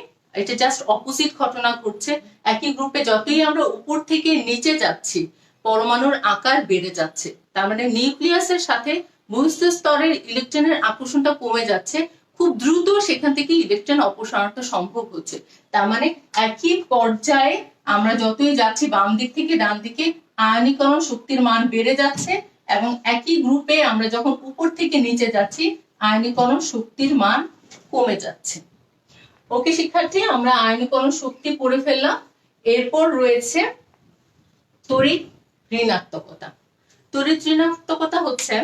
এটা জাস্ট অপোজিট ঘটনা ঘটছে, একই গ্রুপে যতই আমরা উপর থেকে নিচে যাচ্ছি, পরমাণুর আকার বেড়ে যাচ্ছে। তার মানে নিউক্লিয়াসের সাথে বহিঃস্থ স্তরের ইলেকট্রনের আকর্ষণটা কমে যাচ্ছে, খুব দ্রুত সেখান থেকে ইলেকট্রন অপসারণটা সম্ভব হচ্ছে। তার মানে একই পর্যায়ে আমরা যতই যাচ্ছি বাম দিক থেকে ডান দিকে, আয়নীকরণ শক্তির মান বেড়ে যাচ্ছে, এবং একই গ্রুপে আমরা যখন উপর থেকে নিচে যাচ্ছি, আয়নীকরণ শক্তির মান কমে যাচ্ছে। ওকে শিক্ষার্থী, আমরা আয়নীকরণ শক্তি পড়ে ফেললাম। এরপর রয়েছে তড়িৎ ঋণাত্মকতা। তড়িৎ ঋণাত্মকতা হচ্ছে,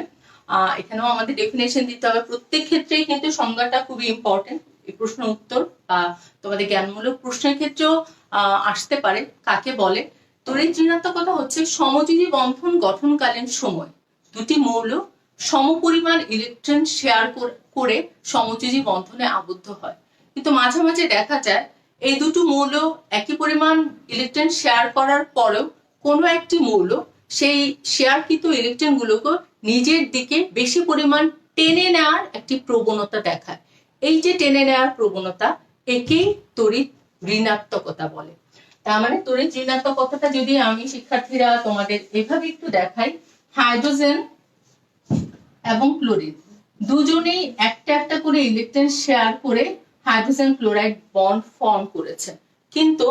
এখানেও আমাদের ডেফিনেশন দিতে হবে। প্রত্যেক ক্ষেত্রেই কিন্তু সংজ্ঞাটা খুবই ইম্পর্টেন্ট। এই প্রশ্ন উত্তর বা তোমাদের জ্ঞানমূলক প্রশ্নের ক্ষেত্রেও আসতে পারে। কাকে বলে? তড়িৎ ঋণাত্মকতা হচ্ছে সমযোজী বন্ধন গঠনকালীন সময় দুটি মৌল সমপরিমাণ ইলেকট্রন শেয়ার করে সমযোজী বন্ধনে আবদ্ধ হয়। কিন্তু মাঝে মাঝে দেখা যায় এই দুটো মৌল একই পরিমাণ ইলেকট্রন শেয়ার করার পরেও কোনো একটি মৌল সেই শেয়ারকৃত ইলেকট্রনগুলোকে নিজের দিকে বেশি পরিমাণ টেনে নেওয়ার একটি প্রবণতা দেখায়। এই যে টেনে নেওয়ার প্রবণতা, একেই তড়িৎ ঋণাত্মকতা বলে। তার মানে তড়িৎ ঋণাত্মকতাটা যদি আমি শিক্ষার্থীরা তোমাদের এভাবে একটু দেখাই, হাইড্রোজেন এবং ক্লোরিন দুজনেই একটা একটা করে ইলেকট্রন শেয়ার করে হাইড্রোজেন ক্লোরাইড বন্ড ফর্ম করেছে, কিন্তু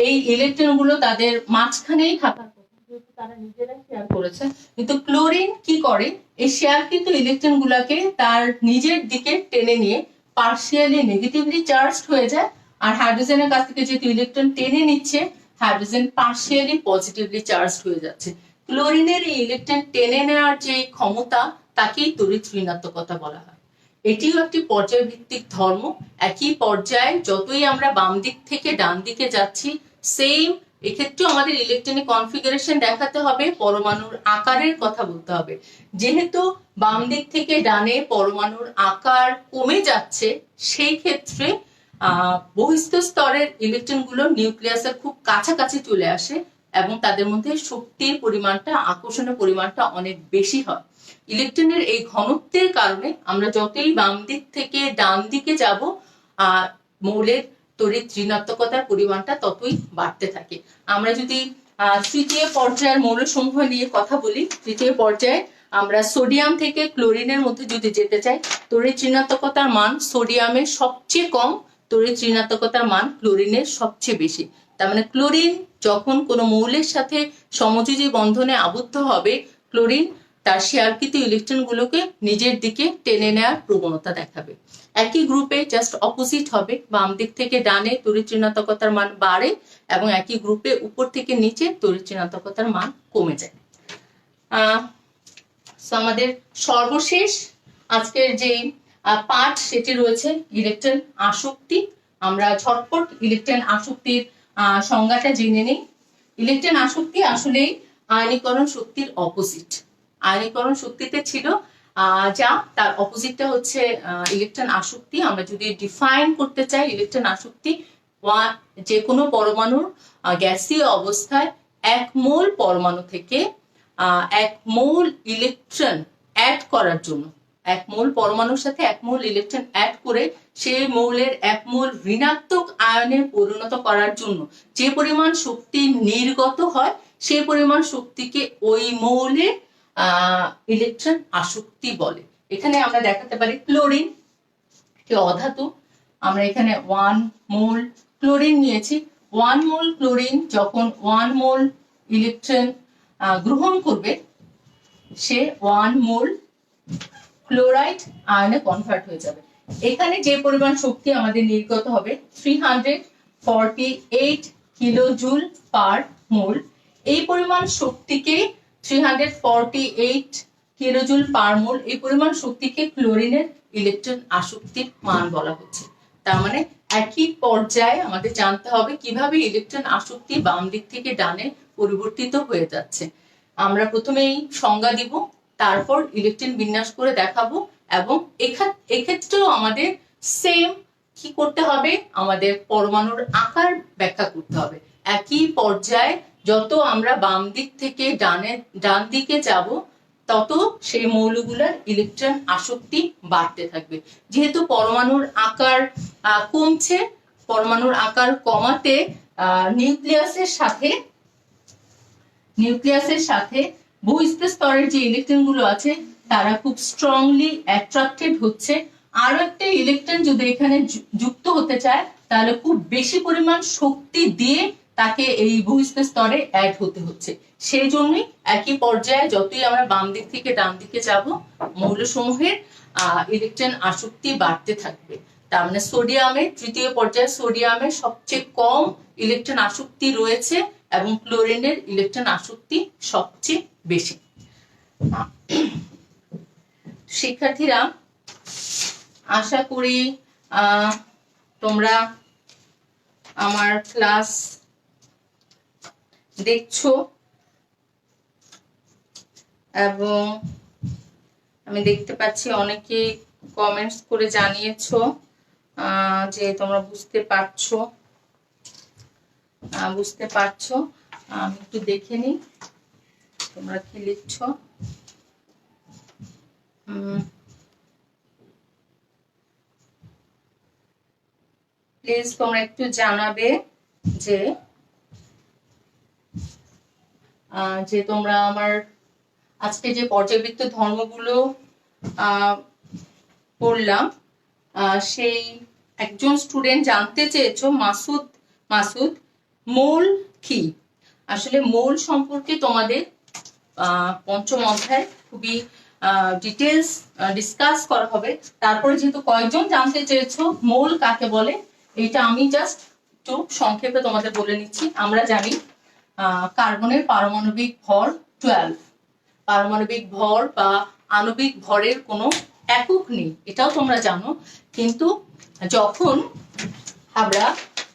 এই ইলেকট্রন গুলো তাদের মাঝখানেই থাকার কথা, যেহেতু তারা নিজেরাই শেয়ার করেছে। কিন্তু ক্লোরিন কি করে? এই শেয়ারকৃত ইলেকট্রন গুলাকে তার নিজের দিকে টেনে নিয়ে পার্শিয়ালি নেগেটিভলি চার্জড হয়ে যায়, আর হাইড্রোজেনের কাছ থেকে যেহেতু ইলেকট্রন টেনে নিচ্ছে, হাইড্রোজেন পার্শিয়ালি পজিটিভলি চার্জড হয়ে যাচ্ছে। ক্লোরিনের এই ইলেকট্রন টেনে নেওয়ার যে ক্ষমতা, তাকেই তড়িৎ ঋণাত্মকতা বলা হয়। এটিও একটি পর্যায়ভিত্তিক ধর্ম। একই পর্যায়ে যতই আমরা বাম দিক থেকে ডান দিকে যাচ্ছি, সেম এক্ষেত্রেও আমাদের ইলেকট্রনিক কনফিগারেশন দেখাতে হবে, পরমাণুর আকারের কথা বলতে হবে। যেহেতু বাম দিক থেকে ডানে পরমাণুর আকার কমে যাচ্ছে, সেই ক্ষেত্রে বহিঃস্থ স্তরের ইলেকট্রনগুলো নিউক্লিয়াসের খুব কাছাকাছি চলে আসে এবং তাদের মধ্যে শক্তির পরিমাণটা, আকর্ষণের পরিমাণটা অনেক বেশি হয়। ইলেকট্রনের এই ঘনত্বের কারণে আমরা যতই বাম দিক থেকে ডান দিকে যাব, মৌলের তড়িৎ ঋণাত্মকতার পরিমাণটা ততই বাড়তে থাকে। আমরা যদি তৃতীয় পর্যায়ের মৌলসমূহ নিয়ে কথা বলি। তৃতীয় পর্যায়ে আমরা সোডিয়াম থেকে ক্লোরিনের মধ্যে যদি যেতে চাই, তড়িৎ ঋণাত্মকতার মান সোডিয়ামের সবচেয়ে কম, তড়িৎ ঋণাত্মকতার মান ক্লোরিনের সবচেয়ে বেশি। তার মানে ক্লোরিন যখন কোনো মৌলের সাথে সমযোজী বন্ধনে আবদ্ধ হবে, ক্লোরিন তার শেয়ারকৃত ইলেকট্রনগুলোকে নিজের দিকে টেনে নেওয়ার প্রবণতা দেখাবে। একই গ্রুপে জাস্ট অপোজিট হবে, বাম দিক থেকে ডানে তড়িৎ ঋণাত্মকতার মান বাড়ে এবং একই গ্রুপে উপর থেকে নিচে তড়িৎ ঋণাত্মকতার মান কমে যায়। আমাদের সর্বশেষ আজকের যে পাঠ সেটি রয়েছে ইলেকট্রন আসক্তি। আমরা ঝটপট ইলেকট্রন আসক্তির সংজ্ঞাটা জেনে নিই। ইলেকট্রন আসক্তি আসলে আয়নীকরণ শক্তির অপোজিট। আয়নীকরণ শক্তিতে ছিল যা, তার অপোজিটটা হচ্ছে ইলেকট্রন আসক্তি। আমরা যদি ডিফাইন করতে চাই ইলেকট্রন আসক্তি, যে কোনো পরমাণুর গ্যাসীয় অবস্থায় 1 মোল পরমাণু থেকে 1 মোল ইলেকট্রন অ্যাড করার জন্য, 1 মোল পরমাণুর সাথে 1 মোল ইলেকট্রন অ্যাড করে সেই মৌলের 1 মোল ঋণাত্মক আয়নে পরিণত করার জন্য যে পরিমাণ শক্তি নির্গত হয়, সেই পরিমাণ শক্তিকে ওই মৌলে ইলেকট্রন আসক্তি বলে। এখানে আমরা দেখাতে পারি ক্লোরিন একটি অধাতু। আমরা এখানে 1 মোল ক্লোরিন নিয়েছি। 1 মোল ক্লোরিন যখন 1 মোল ইলেকট্রন গ্রহণ করবে, সে 1 মোল ক্লোরাইড আয়নে কনভার্ট হয়ে যাবে। এখানে যে পরিমাণ শক্তি আমাদের নির্গত হবে 348 কিলোজুল পার মোল। এই পরিমাণ শক্তিকে 348 কিলোজুল পার মোল, এই পরিমাণ শক্তিকে ক্লোরিনের ইলেকট্রন আসক্তির মান বলা হচ্ছে। তার মানে একই পর্যায়ে আমাদের জানতে হবে কিভাবে ইলেকট্রন আসক্তি বাম দিক থেকে ডানে পরিবর্তিত হয়ে যাচ্ছে। আমরা প্রথমেই সংজ্ঞা দিব, তারপর ইলেকট্রন বিন্যাস করে দেখাবো, এবং এক্ষেত্রেও আমাদের সেম কি করতে হবে, আমাদের পরমাণুর আকার ব্যাখ্যা করতে হবে। একই পর্যায়ে যত আমরা বাম দিক থেকে ডান দিকে যাব, তত সেই মৌলগুলোর ইলেকট্রন আসক্তি বাড়তে থাকবে। যেহেতু পরমাণুর আকার কমছে, পরমাণুর আকার কমাতে নিউক্লিয়াসের সাথে বহিঃস্থ স্তরের যে ইলেকট্রন গুলো আছে তারা খুব স্ট্রংলি অ্যাট্রাক্টেড হচ্ছে। আরো একটা ইলেকট্রন যদি এখানে যুক্ত হতে চায়, তাহলে খুব বেশি পরিমাণ শক্তি দিয়ে তাকে এই বহিঃস্থ স্তরে অ্যাড হতে হচ্ছে। সেই জন্যই একই পর্যায়ে যতই আমরা বাম দিক থেকে ডান দিকে যাব, মৌলসমূহের ইলেকট্রন আসক্তি বাড়তে থাকবে। তার মানে সোডিয়ামের তৃতীয় পর্যায়ে সোডিয়ামের সবচেয়ে কম ইলেকট্রন আসক্তি রয়েছে এবং ক্লোরিনের ইলেকট্রন আসক্তি সবচেয়ে বেশি। শিক্ষার্থীরা, আশা করি তোমরা আমার ক্লাস দেখছো, এবং আমি দেখতে পাচ্ছি অনেকে কমেন্টস করে জানিয়েছো যে তোমরা বুঝতে পারছো। আমি একটু দেখে নিই তোমরা কি লিখছো। প্লিজ তোমরা একটু জানাবে যে তোমরা আমার আজকে যে পর্যায়বৃত্ত ধর্মগুলো পড়লাম, সেই একজন স্টুডেন্ট জানতে চেয়েছো, মাসুদ, মৌল কি? আসলে মৌল সম্পর্কে তোমাদের পঞ্চম অধ্যায় খুবই ডিটেলস ডিসকাস করা হবে। তারপরে যেহেতু কয়েকজন জানতে চেয়েছো মৌল কাকে বলে, এটা আমি জাস্ট একটু সংক্ষেপে তোমাদের বলে নিচ্ছি। আমরা জানি কার্বনের পারমাণবিক ভর 12। পারমাণবিক ভর বা আণবিক ভরের কোনো একক নেই, এটাও তোমরা জানো। কিন্তু যখন আমরা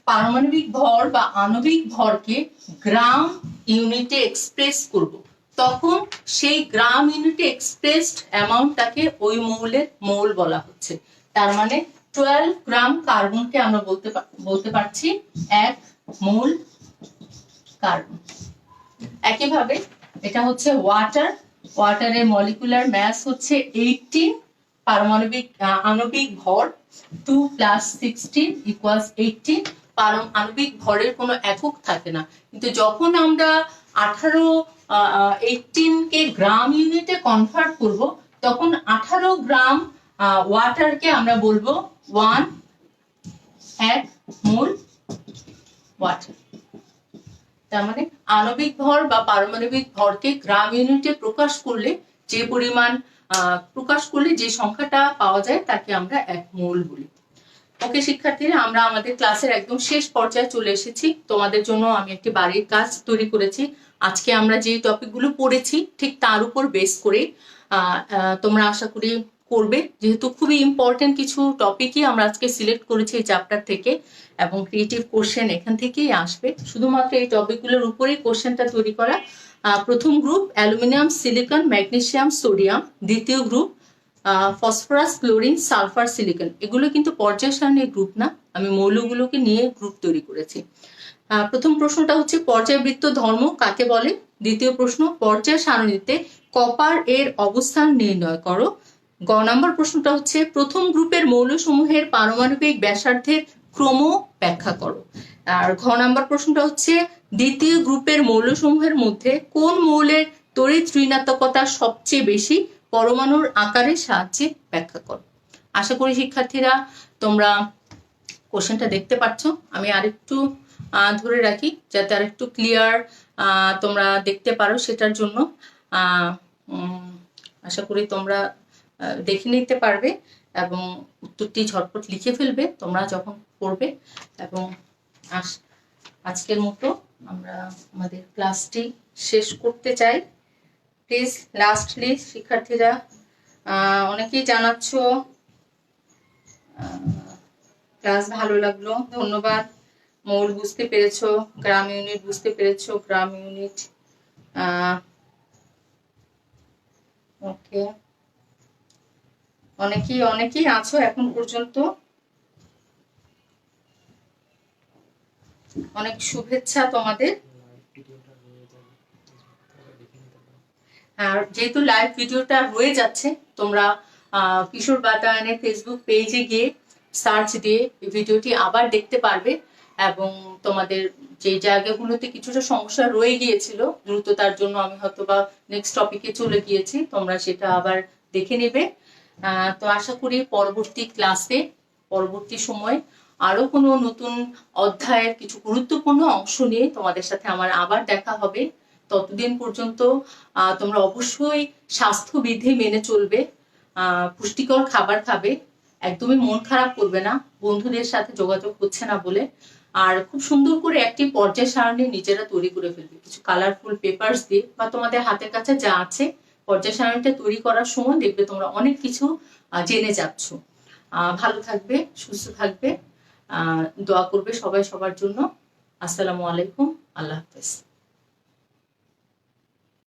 পারমাণবিক ভর বা আণবিক ভরকে গ্রাম ইউনিটে এক্সপ্রেস করব, তখন সেই গ্রাম ইউনিটে এক্সপ্রেসড অ্যামাউন্টটাকে ওই মৌলের মোল বলা হচ্ছে। তার মানে 12 গ্রাম কার্বনকে আমরা বলতে পারছি 1 মোল কার্বন। একইভাবে এটা হচ্ছে ওয়াটারের মলিকুলার ম্যাস হচ্ছে 18, পারমাণবিক আণবিক ভর 2 + 16 = 18। আণবিক ভরের কোনো একক থাকে না, কিন্তু যখন আমরা 18কে গ্রাম ইউনিটে কনভার্ট করব, তখন 18 গ্রাম ওয়াটারকে আমরা বলবো 1 মোল ওয়াটার। তার মানে আণবিক ভর বা পারমাণবিক ভরকে গ্রাম ইউনিটে প্রকাশ করলে যে পরিমাণ প্রকাশ করলে যে সংখ্যাটা পাওয়া যায় তাকে আমরা 1 মোল বলি। ওকে শিক্ষার্থীরা, আমরা আমাদের ক্লাসের একদম শেষ পর্যায়ে চলে এসেছি। তোমাদের জন্য আমি একটি বাড়ির কাজ তৈরি করেছি। আজকে আমরা যে টপিকগুলো পড়েছি ঠিক তার উপর বেস করে তোমরা আশা করি করবে, যেহেতু খুবই ইম্পর্টেন্ট কিছু টপিকই আমরা আজকে সিলেক্ট করেছি এই চ্যাপ্টার থেকে, এবং ক্রিয়েটিভ কোশ্চেন এখান থেকেই আসবে। শুধুমাত্র এই টপিকগুলোর উপরেই কোশ্চেনটা তৈরি করা। প্রথম group aluminium, silicon, magnesium, sodium. দ্বিতীয় group phosphorus, chlorine, sulphur, silicon. এগুলো কিন্তু পর্যায় সারণীর গ্রুপ না, আমি মৌলগুলোকে নিয়ে গ্রুপ তৈরি করেছি। প্রথম প্রশ্নটা হচ্ছে পর্যায়বৃত্ত ধর্ম কাকে বলে। দ্বিতীয় প্রশ্ন, পর্যায় সারণীতে কপার এর অবস্থান নির্ণয় করো। গ নম্বর প্রশ্নটা হচ্ছে প্রথম গ্রুপের মৌলসমূহের পারমাণবিক ব্যাসার্ধের ক্রম ব্যাখ্যা করো। আর ঘ নম্বর প্রশ্নটা হচ্ছে দ্বিতীয় গ্রুপের মৌলসমূহের মধ্যে কোন মৌলের তড়িৎ ঋণাত্মকতা সবচেয়ে বেশি, পরমাণুর আকারের সাহায্যে ব্যাখ্যা করো। আশা করি শিক্ষার্থীরা তোমরা কোশ্চেনটা দেখতে পাচ্ছ। আমি আরেকটু ধরে রাখি যাতে আরেকটু ক্লিয়ার তোমরা দেখতে পারো, সেটার জন্য আশা করি তোমরা দেখে নিতে পারবে এবং উত্তরটি ঝটপট লিখে ফেলবে তোমরা যখন পড়বে। এবং আজকের মতো আমরা আমাদের ক্লাসটি শেষ করতে চাই। প্লিজ লাস্টলি শিক্ষার্থীরা অনেকেই জানাচ্ছ ক্লাস ভালো লাগলো, ধন্যবাদ। মৌল বুঝতে পেরেছো, গ্রাম ইউনিট বুঝতে পেরেছো, গ্রাম ইউনিট ওকে। অনেকেই আছো এখন পর্যন্ত, অনেক শুভেচ্ছা তোমাদের। আর যেহেতু লাইভ ভিডিওটা হয়ে যাচ্ছে, তোমরা কিশোর বাতায়নের ফেসবুক পেজে গিয়ে সার্চ দিয়ে এই ভিডিওটি আবার দেখতে পারবে, এবং তোমাদের যে জায়গাগুলোতে কিছুটা সমস্যা রয়ে গিয়েছিল দ্রুততার জন্য আমি হয়তো বা নেক্সট টপিকে চলে গিয়েছি, তোমরা সেটা আবার দেখে নেবে। তো আশা করি পরবর্তী ক্লাসে পরবর্তী সময় আরো কোনো নতুন অধ্যায়ের কিছু গুরুত্বপূর্ণ অংশ নিয়ে তোমাদের সাথে আমার আবার দেখা হবে। ততদিন পর্যন্ত তোমরা অবশ্যই স্বাস্থ্যবিধি মেনে চলবে, পুষ্টিকর খাবার খাবে, একদমই মন খারাপ করবে না বন্ধুদের সাথে যোগাযোগ হচ্ছে না বলে। আর খুব সুন্দর করে একটি পর্যায় সারণী নিজেরা তৈরি করে ফেলবে কিছু কালারফুল পেপারস দিয়ে, বা তোমাদের হাতের কাছে যা আছে পর্যায় সারণীটা তৈরি করার সময় দেখবে তোমরা অনেক কিছু জেনে যাচ্ছ। ভালো থাকবে, সুস্থ থাকবে, দোয়া করবে সবাই সবার জন্য। আসসালামু আলাইকুম, আল্লাহ হাফেজ।